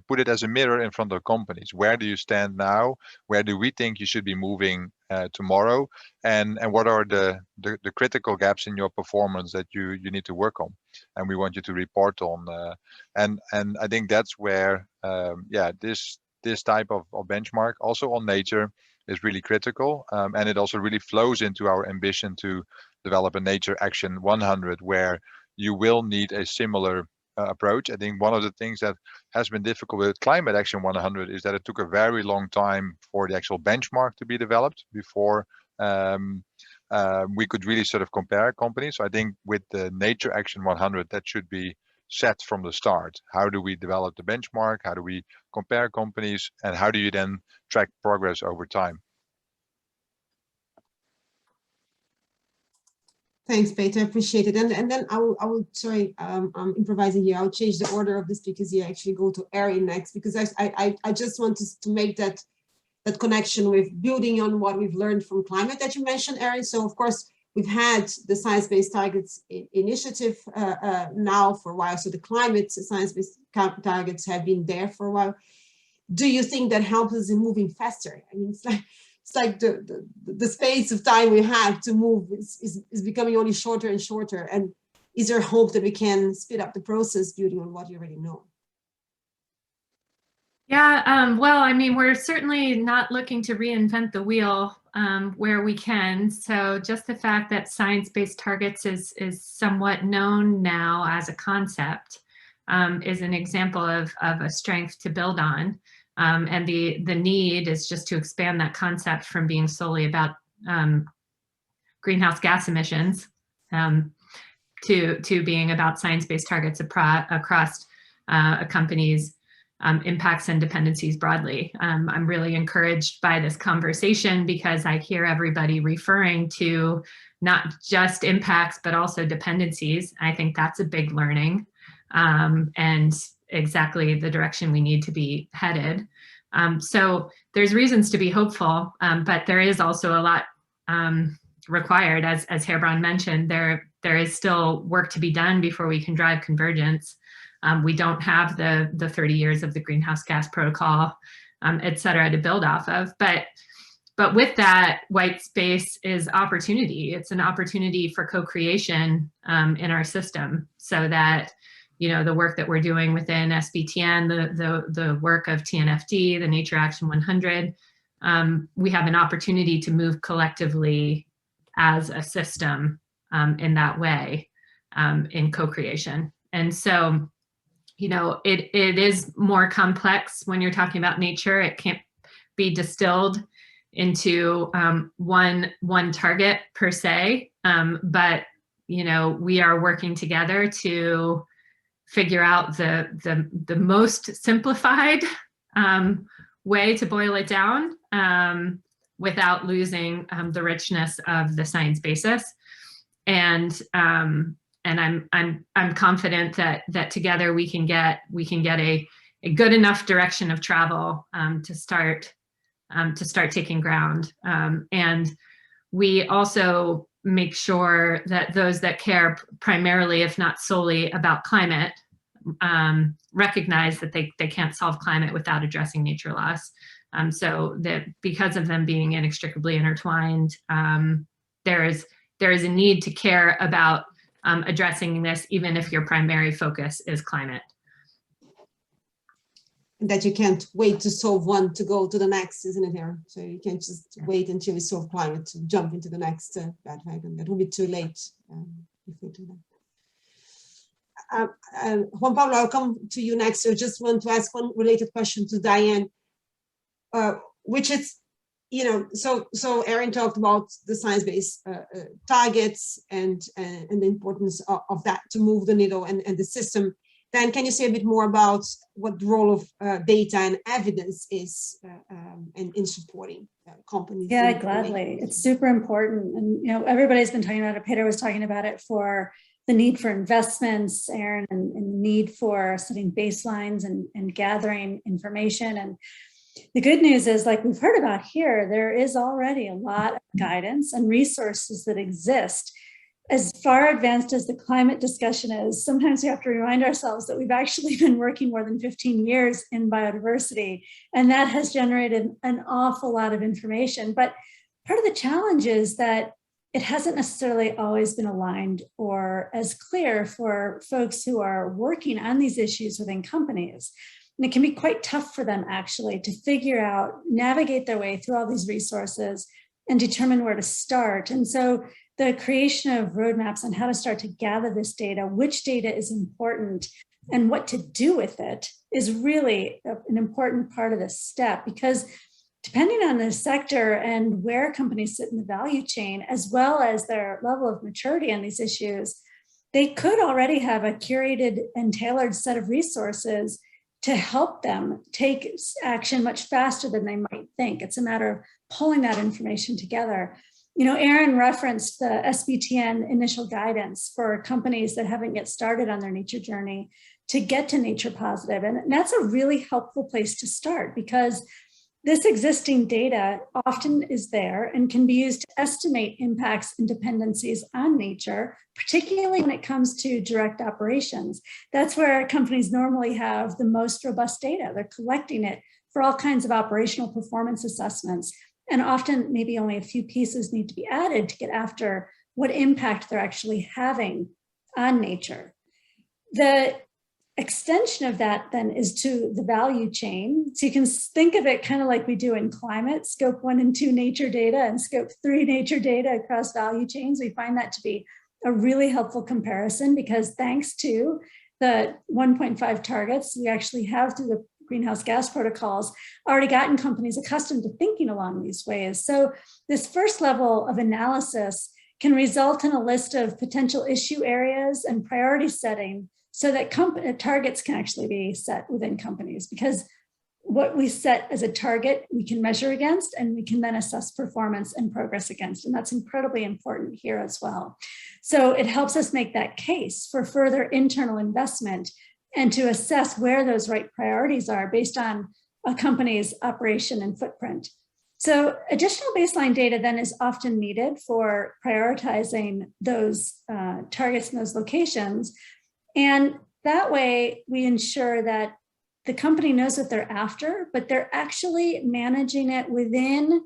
put it as a mirror in front of companies. Where do you stand now? Where do we think you should be moving tomorrow? And what are the critical gaps in your performance that you need to work on? And we want you to report on. And I think that's where this type of benchmark also on nature is really critical, and it also really flows into our ambition to develop a Nature Action 100, where you will need a similar approach. I think one of the things that has been difficult with Climate Action 100 is that it took a very long time for the actual benchmark to be developed before we could really sort of compare companies. So I think with the Nature Action 100, that should be set from the start. How do we develop the benchmark? How do we compare companies? And how do you then track progress over time?
Thanks, Peter. Appreciate it. And then I will sorry, I'm improvising here. I'll change the order of the speakers here. Actually, go to Ari next, because I just want to make that connection with building on what we've learned from climate that you mentioned, Ari. So of course, we've had the Science-Based Targets Initiative now for a while. So the climate science-based targets have been there for a while. Do you think that helps us in moving faster? I mean, it's like the space of time we have to move is becoming only shorter and shorter. And is there hope that we can speed up the process building on what you already know?
Yeah, well, I mean, we're certainly not looking to reinvent the wheel where we can. So just the fact that science-based targets is somewhat known now as a concept is an example of a strength to build on. And the need is just to expand that concept from being solely about greenhouse gas emissions to being about science-based targets across a company's impacts and dependencies broadly. I'm really encouraged by this conversation because I hear everybody referring to not just impacts, but also dependencies. I think that's a big learning and exactly the direction we need to be headed. So there's reasons to be hopeful, but there is also a lot required. As Herbrand mentioned, there is still work to be done before we can drive convergence. We don't have the 30 years of the greenhouse gas protocol, et cetera, to build off of. But with that, white space is opportunity. It's an opportunity for co-creation in our system, so that, you know, the work that we're doing within SBTN, the work of TNFD, the Nature Action 100, we have an opportunity to move collectively as a system in that way, in co-creation. And so, you know, it is more complex when you're talking about nature. It can't be distilled into one target per se, but we are working together to figure out the most simplified way to boil it down without losing the richness of the science basis. And I'm confident that together we can get a good enough direction of travel to start taking ground. And we also make sure that those that care primarily, if not solely, about climate recognize that they can't solve climate without addressing nature loss. So that because of them being inextricably intertwined, there is a need to care about addressing this, even if your primary focus is climate.
That you can't wait to solve one to go to the next, isn't it, Aaron? So you can't just wait until we solve climate to jump into the next bandwagon. That will be too late if we do that. Juan Pablo, I'll come to you next. So just want to ask one related question to Diane, which is, so Aaron talked about the science-based targets and the importance of that to move the needle and the system. Dan, can you say a bit more about what the role of data and evidence is in supporting companies?
Yeah, gladly. It's super important. And, everybody's been talking about it. Peter was talking about it for the need for investments, Aaron, and the need for setting baselines and gathering information. And the good news is, like we've heard about here, there is already a lot of guidance and resources that exist. As far advanced as the climate discussion is, sometimes we have to remind ourselves that we've actually been working more than 15 years in biodiversity, and that has generated an awful lot of information. But part of the challenge is that it hasn't necessarily always been aligned or as clear for folks who are working on these issues within companies. And it can be quite tough for them actually to figure out, navigate their way through all these resources and determine where to start. And so the creation of roadmaps on how to start to gather this data, which data is important, and what to do with it is really an important part of this step, because depending on the sector and where companies sit in the value chain, as well as their level of maturity on these issues, they could already have a curated and tailored set of resources to help them take action much faster than they might think. It's a matter of pulling that information together. Aaron referenced the SBTN initial guidance for companies that haven't yet started on their nature journey to get to nature positive. And that's a really helpful place to start, because this existing data often is there and can be used to estimate impacts and dependencies on nature, particularly when it comes to direct operations. That's where companies normally have the most robust data. They're collecting it for all kinds of operational performance assessments. And often maybe only a few pieces need to be added to get after what impact they're actually having on nature. The extension of that then is to the value chain. So you can think of it kind of like we do in climate, scope 1 and 2 nature data and scope 3 nature data across value chains. We find that to be a really helpful comparison, because thanks to the 1.5 targets we actually have through the greenhouse gas protocols, already gotten companies accustomed to thinking along these ways. So this first level of analysis can result in a list of potential issue areas and priority setting, so that targets can actually be set within companies, because what we set as a target, we can measure against, and we can then assess performance and progress against. And that's incredibly important here as well. So it helps us make that case for further internal investment and to assess where those right priorities are based on a company's operation and footprint. So additional baseline data then is often needed for prioritizing those targets in those locations. And that way we ensure that the company knows what they're after, but they're actually managing it within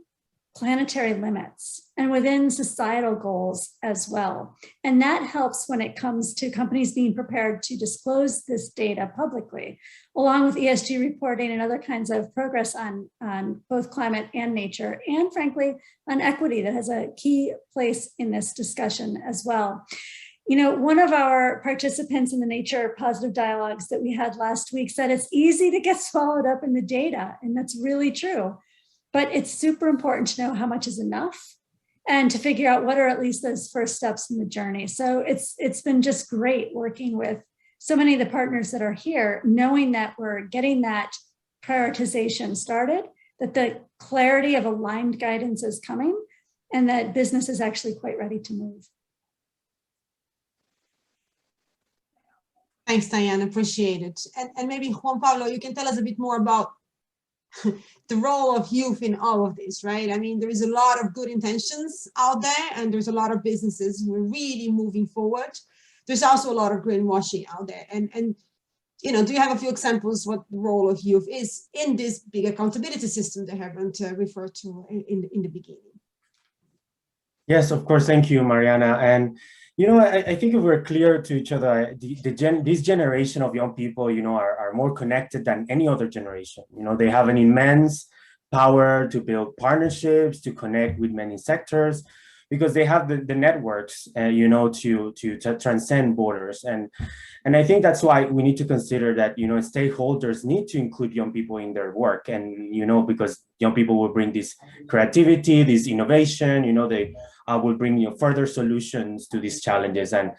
planetary limits and within societal goals as well. And that helps when it comes to companies being prepared to disclose this data publicly, along with ESG reporting and other kinds of progress on both climate and nature, and frankly, on equity that has a key place in this discussion as well. One of our participants in the Nature Positive Dialogues that we had last week said it's easy to get swallowed up in the data, and that's really true. but it's super important to know how much is enough and to figure out what are at least those first steps in the journey. So it's been just great working with so many of the partners that are here, knowing that we're getting that prioritization started, that the clarity of aligned guidance is coming, and that business is actually quite ready to move.
Thanks, Diane, appreciate it. And maybe Juan Pablo, you can tell us a bit more about the role of youth in all of this, right? I mean, there is a lot of good intentions out there, and there's a lot of businesses who are really moving forward. There's also a lot of greenwashing out there. And you know, do you have a few examples what the role of youth is in this big accountability system they haven't referred to in the beginning?
Yes, of course. Thank you, Mariana. And, you know, I think if we're clear to each other, this generation of young people, you know, are more connected than any other generation. You know, they have an immense power to build partnerships, to connect with many sectors, because they have the networks, you know, to transcend borders. And I think that's why we need to consider that, you know, stakeholders need to include young people in their work. And, you know, because young people will bring this creativity, this innovation, you know, they will bring you further solutions to these challenges. And,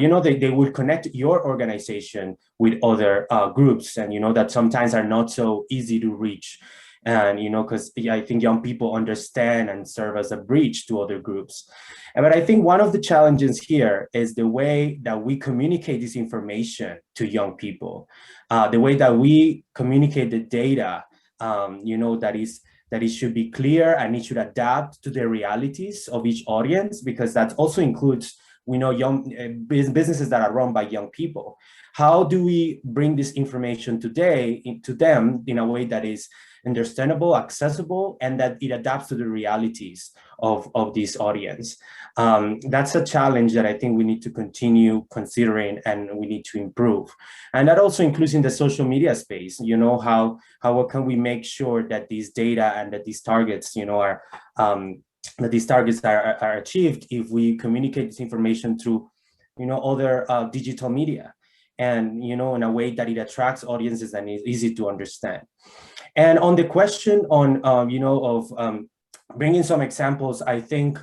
you know, they will connect your organization with other groups, and, you know, that sometimes are not so easy to reach. And, you know, because I think young people understand and serve as a bridge to other groups. But I think one of the challenges here is the way that we communicate this information to young people, the way that we communicate the data, you know, that it should be clear and it should adapt to the realities of each audience, because that also includes, we know, young businesses that are run by young people. How do we bring this information today into them in a way that is understandable, accessible, and that it adapts to the realities of this audience? That's a challenge that I think we need to continue considering, and we need to improve. And that also includes in the social media space, you know, how can we make sure that these data and that these targets, you know, are achieved if we communicate this information through, you know, other digital media, and, you know, in a way that it attracts audiences and is easy to understand. And on the question on, you know, of bringing some examples, I think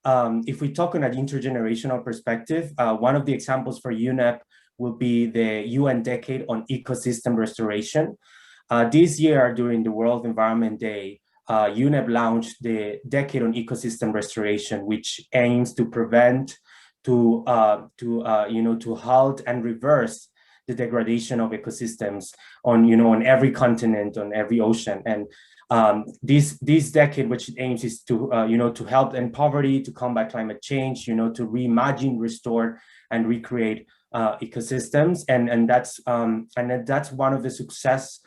if we talk on an intergenerational perspective, one of the examples for UNEP will be the UN Decade on Ecosystem Restoration. This year, during the World Environment Day, UNEP launched the Decade on Ecosystem Restoration, which aims to prevent, to halt and reverse the degradation of ecosystems on, you know, on every continent, on every ocean. And this decade, which it aims is to, you know, to help end poverty, to combat climate change, you know, to reimagine, restore, and recreate ecosystems. And that's one of the success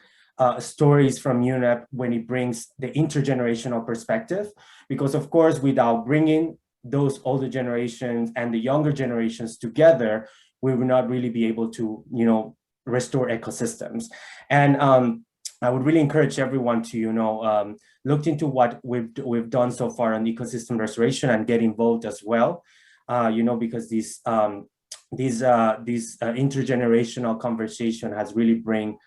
stories from UNEP when it brings the intergenerational perspective, because of course, without bringing those older generations and the younger generations together, we will not really be able to, you know, restore ecosystems. And I would really encourage everyone to, you know, look into what we've done so far on ecosystem restoration and get involved as well, you know, because this intergenerational conversation has really bring,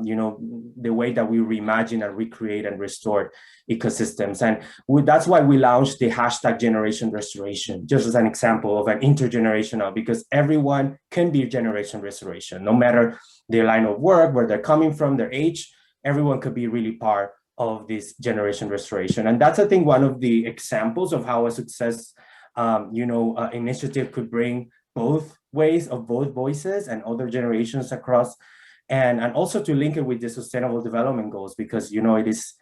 you know, the way that we reimagine and recreate and restore ecosystems. And that's why we launched the hashtag Generation Restoration, just as an example of an intergenerational, because everyone can be generation restoration, no matter their line of work, where they're coming from, their age, everyone could be really part of this generation restoration. And that's, I think, one of the examples of how a success, you know, initiative could bring both ways of both voices and other generations across. And also to link it with the Sustainable Development Goals, because, you know, it is,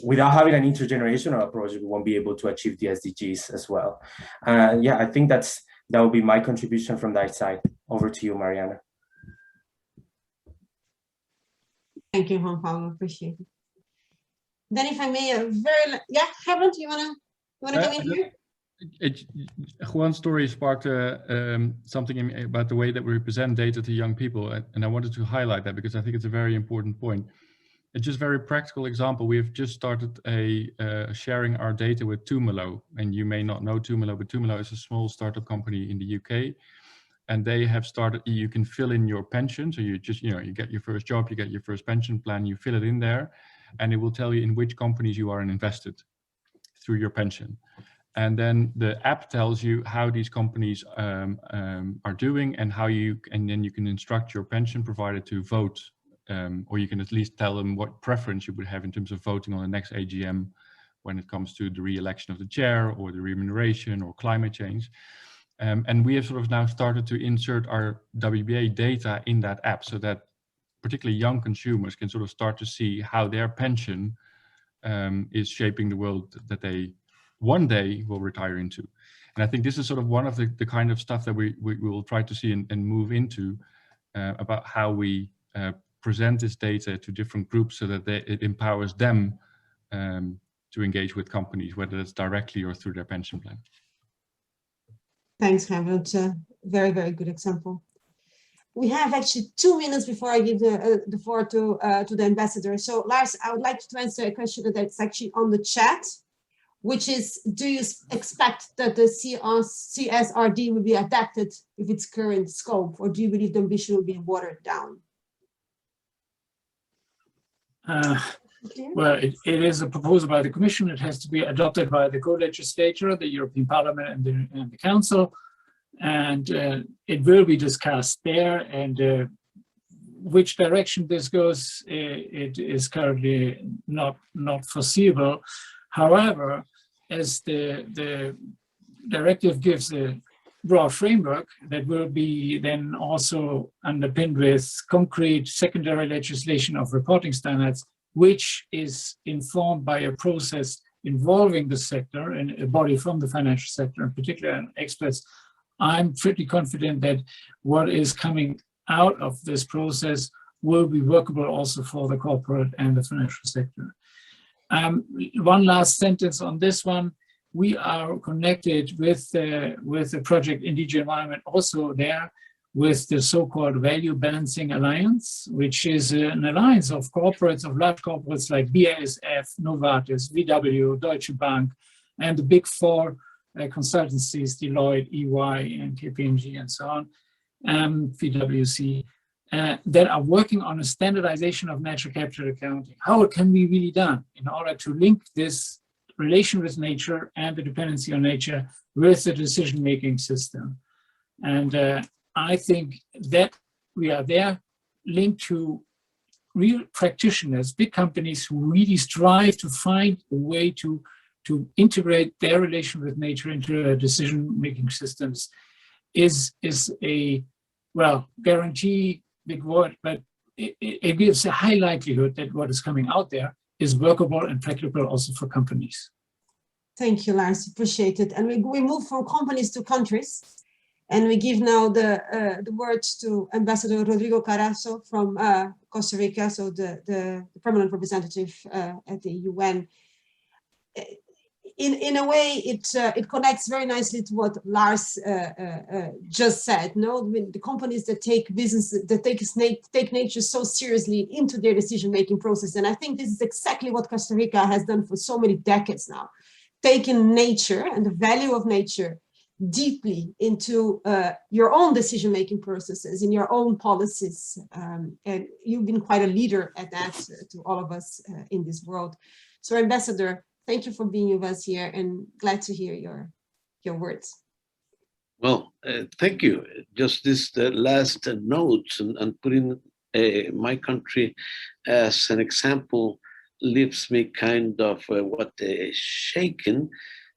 without having an intergenerational approach, we won't be able to achieve the SDGs as well. Yeah, I think that would be my contribution from that side. Over to you, Mariana.
Thank you, Juan Pablo, appreciate it. Then if I may, Herbert, you wanna come in here?
Juan's story sparked something about the way that we present data to young people, and I wanted to highlight that because I think it's a very important point. It's just a very practical example. We have just started sharing our data with Tumelo, and you may not know Tumelo, but Tumelo is a small startup company in the UK, and they have started. You can fill in your pension, so you just, you know, you get your first job, you get your first pension plan, you fill it in there. and it will tell you in which companies you are invested through your pension. And then the app tells you how these companies are doing, and then you can instruct your pension provider to vote, or you can at least tell them what preference you would have in terms of voting on the next AGM when it comes to the re-election of the chair or the remuneration or climate change. And we have sort of now started to insert our WBA data in that app, so that particularly young consumers can sort of start to see how their pension is shaping the world that they one day will retire into. And I think this is sort of one of the kind of stuff that we will try to see and move into, about how we present this data to different groups so that it empowers them to engage with companies, whether it's directly or through their pension plan.
Thanks, Harold. Very, very good example. We have actually 2 minutes before I give the floor to the ambassador. So Lars, I would like to answer a question that's actually on the chat, which is, do you expect that the CSRD will be adapted with its current scope, or do you believe the ambition will be watered down?
Well, it is a proposal by the Commission. It has to be adopted by the co-legislature, the European Parliament and the Council, and it will be discussed there. And which direction this goes, it is currently not foreseeable. However, as the directive gives a broad framework that will be then also underpinned with concrete secondary legislation of reporting standards, which is informed by a process involving the sector and a body from the financial sector, in particular, and experts, I'm pretty confident that what is coming out of this process will be workable also for the corporate and the financial sector. One last sentence on this one. We are connected with the project in DG Environment also there with the so-called Value Balancing Alliance, which is an alliance of corporates, of large corporates like BASF, Novartis, VW, Deutsche Bank, and the big four consultancies, Deloitte, EY, and KPMG, and so on, PwC, that are working on a standardization of natural capital accounting. How it can be really done in order to link this relation with nature and the dependency on nature with the decision-making system. And I think that we are there linked to real practitioners, big companies who really strive to find a way to integrate their relation with nature into their decision-making systems is a, well, guarantee, big word, but it gives a high likelihood that what is coming out there is workable and practical also for companies.
Thank you, Lars, appreciate it. And we move from companies to countries. And we give now the words to Ambassador Rodrigo Carazo from Costa Rica, so the permanent representative at the UN. In a way, it connects very nicely to what Lars just said. No, the companies that take business, that take nature so seriously into their decision-making process, and I think this is exactly what Costa Rica has done for so many decades now, taking nature and the value of nature deeply into your own decision-making processes, in your own policies, and you've been quite a leader at that to all of us in this world. So, Ambassador, thank you for being with us here, and glad to hear your words.
Well, thank you. Just this last notes and putting my country as an example leaves me kind of shaken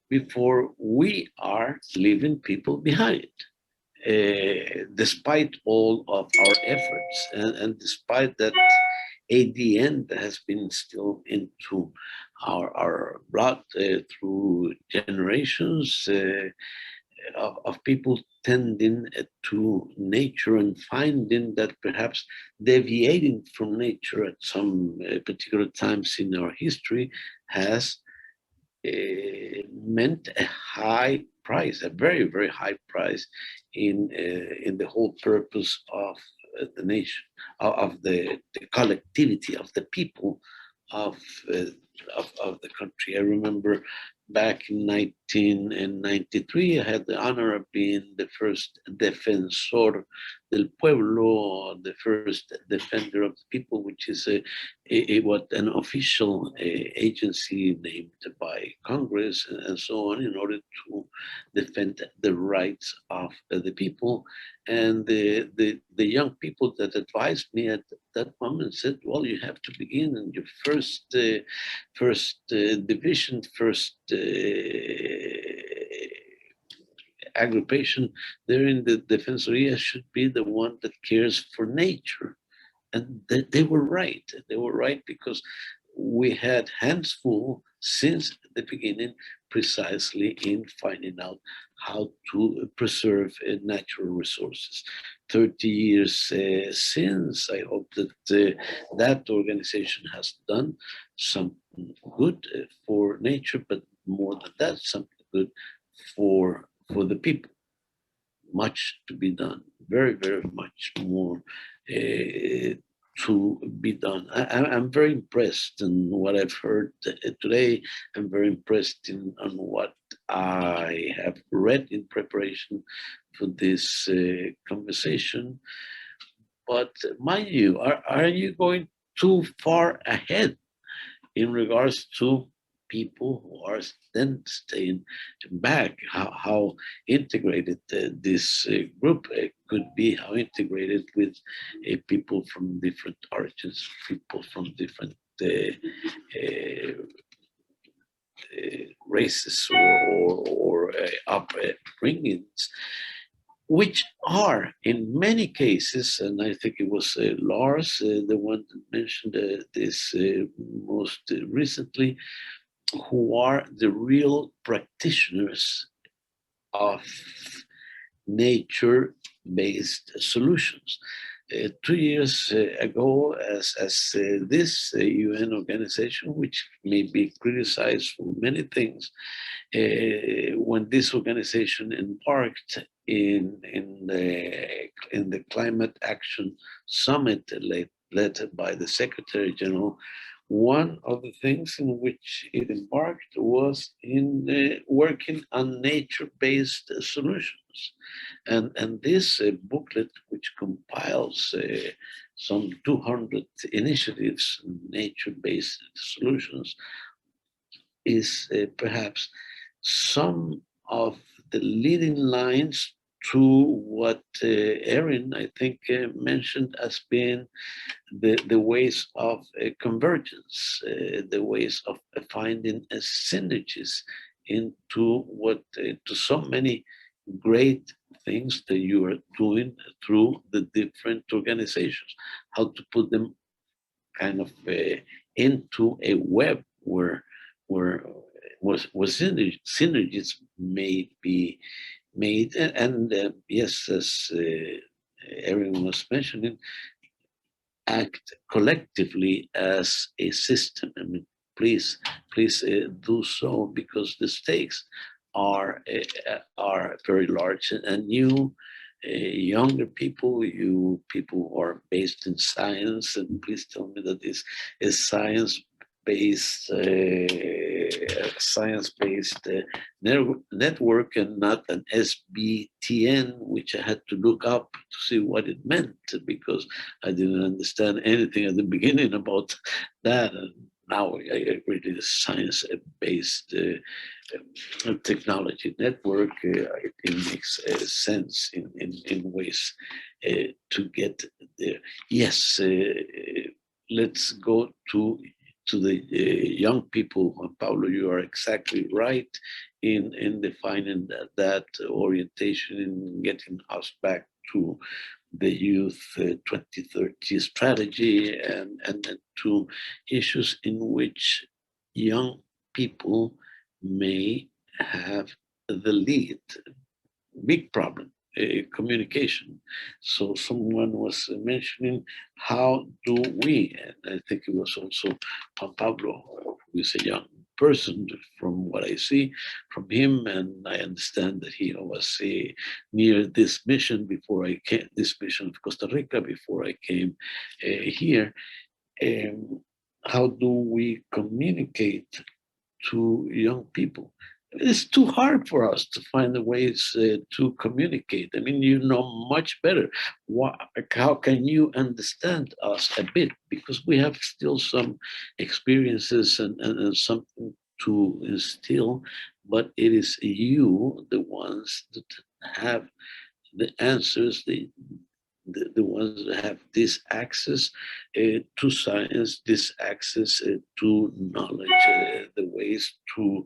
before we are leaving people behind, despite all of our efforts, and despite that ADN has been still into our blood through generations of people tending to nature and finding that perhaps deviating from nature at some particular times in our history has meant a high price, a very, very high price in the whole purpose of the nation, of the collectivity of the people of, of the country. I remember back in 1993, I had the honor of being the first defensor del pueblo, the first defender of the people, which is what an official agency named by Congress and so on, in order to defend the rights of the people. And the young people that advised me at that moment said, well, you have to begin in your first division, first aggregation there in the Defensoria should be the one that cares for nature. And they were right. They were right, because we had hands full since the beginning, precisely in finding out how to preserve natural resources. 30 years since, I hope that that organization has done something good for nature, but more than that, something good for the people. Much to be done, very, very much more to be done. I'm very impressed in what I've heard today. I'm very impressed on what I have read in preparation for this conversation. But mind you, are you going too far ahead in regards to people who are then staying back? How integrated this group could be, how integrated with people from different origins, people from different races or upbringings, which are in many cases, and I think it was Lars, the one that mentioned this most recently, who are the real practitioners of nature-based solutions. 2 years ago, as this UN organization, which may be criticized for many things, when this organization embarked in the Climate Action Summit led by the Secretary General, one of the things in which it embarked was in working on nature-based solutions. And this booklet, which compiles some 200 initiatives, nature-based solutions, is perhaps some of the leading lines to what Erin, I think, mentioned as being the ways of convergence, the ways of finding synergies into what, to so many great things that you are doing through the different organizations, how to put them kind of into a web where synergies may be made. And yes, as everyone was mentioning, act collectively as a system. I mean, please do so, because the stakes are very large. And you younger people, you people who are based in science, and please tell me that this is science-based network and not an SBTN, which I had to look up to see what it meant, because I didn't understand anything at the beginning about that. And now I agree it is science-based technology network. It makes sense in ways to get there. Yes, let's go to the young people. Juan Pablo, you are exactly right in defining that orientation, in getting us back to the Youth 2030 strategy and to issues in which young people may have the lead. Big problem, communication. So someone was mentioning, how do we, and I think it was also Juan Pablo, who is a young person, from what I see from him, and I understand that he was near this mission before I came, this mission of Costa Rica, before I came here. how do we communicate to young people? It's too hard for us to find the ways to communicate. I mean, you know much better. How can you understand us a bit? Because we have still some experiences and something to instill, but it is you, the ones that have the answers, the ones that have this access to science, this access to knowledge, the ways to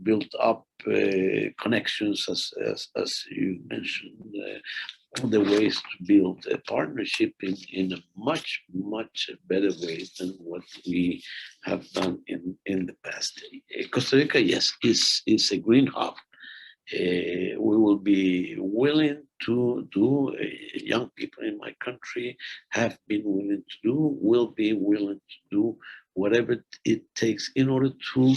build up connections, as you mentioned, the ways to build a partnership in a much better way than what we have done in the past. Costa Rica, yes, is a green hub. We will be willing to do, young people in my country have been willing to do, will be willing to do whatever it takes in order to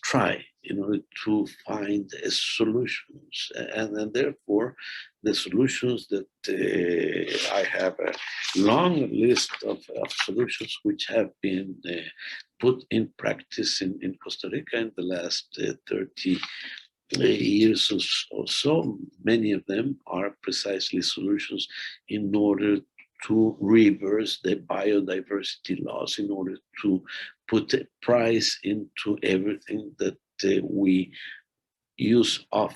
try, in order to find solutions. And therefore, the solutions that I have a long list of solutions which have been put in practice in Costa Rica in the last 30 years or so. Many of them are precisely solutions in order to reverse the biodiversity loss, in order to put a price into everything that we use of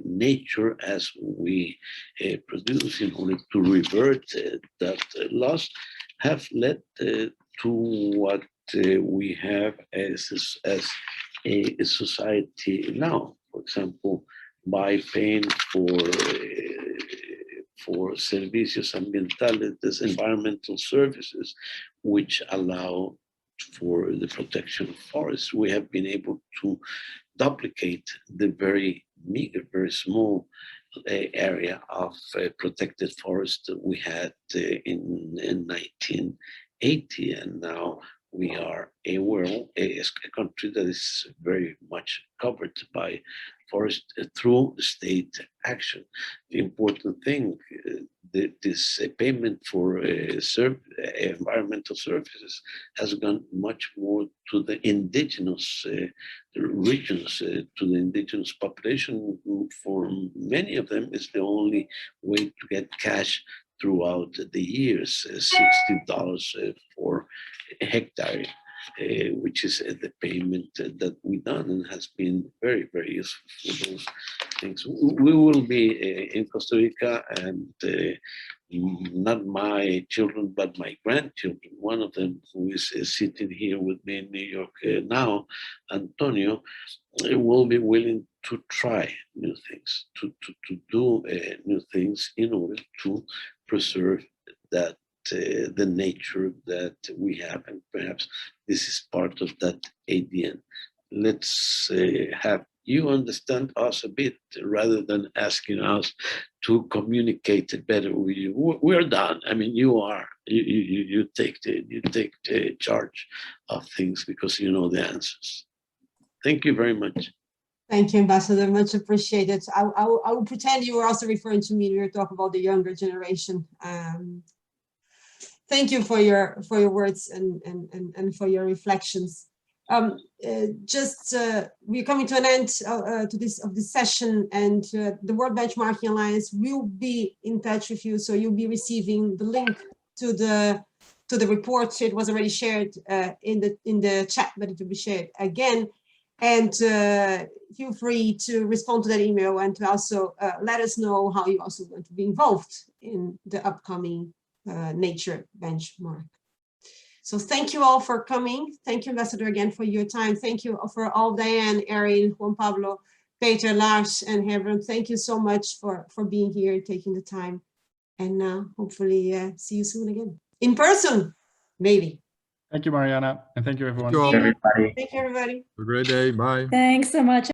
nature as we produce, in order to revert that loss, have led to what we have as a society now. For example, by paying for servicios ambientales, environmental services, which allow for the protection of forests, we have been able to duplicate the very meager, very small area of protected forest that we had in 1980, and now we are a world, a country that is very much covered by forest through state action. The important thing, this payment for environmental services has gone much more to the indigenous regions, to the indigenous population, who for many of them is the only way to get cash throughout the years, $60 for a hectare, which is the payment that we've done, and has been very, very useful for those things. We will be in Costa Rica, and not my children, but my grandchildren. One of them, who is sitting here with me in New York now, Antonio, will be willing to try new things, to do new things in order to preserve that the nature that we have, and perhaps this is part of that ADN. Let's have you understand us a bit, rather than asking us to communicate better with you. We're done. I mean, you take the charge of things, because you know the answers. Thank you very much.
Thank you, Ambassador. Much appreciated. I will pretend you were also referring to me when you were talking about the younger generation. Thank you for your words and for your reflections. We're coming to an end of this session, and the World Benchmarking Alliance will be in touch with you, so you'll be receiving the link to the report. It was already shared in the chat, but it will be shared again. And feel free to respond to that email, and to also let us know how you also want to be involved in the upcoming nature benchmark. So thank you all for coming. Thank you, Ambassador, again for your time. Thank you for all, Diane, Erin, Juan Pablo, Peter, Lars, and Hebron. Thank you so much for being here, taking the time. And hopefully see you soon again. In person, maybe.
Thank you, Mariana, and thank you, everyone.
Everybody.
Thank you, everybody.
Have a great day. Bye.
Thanks so much.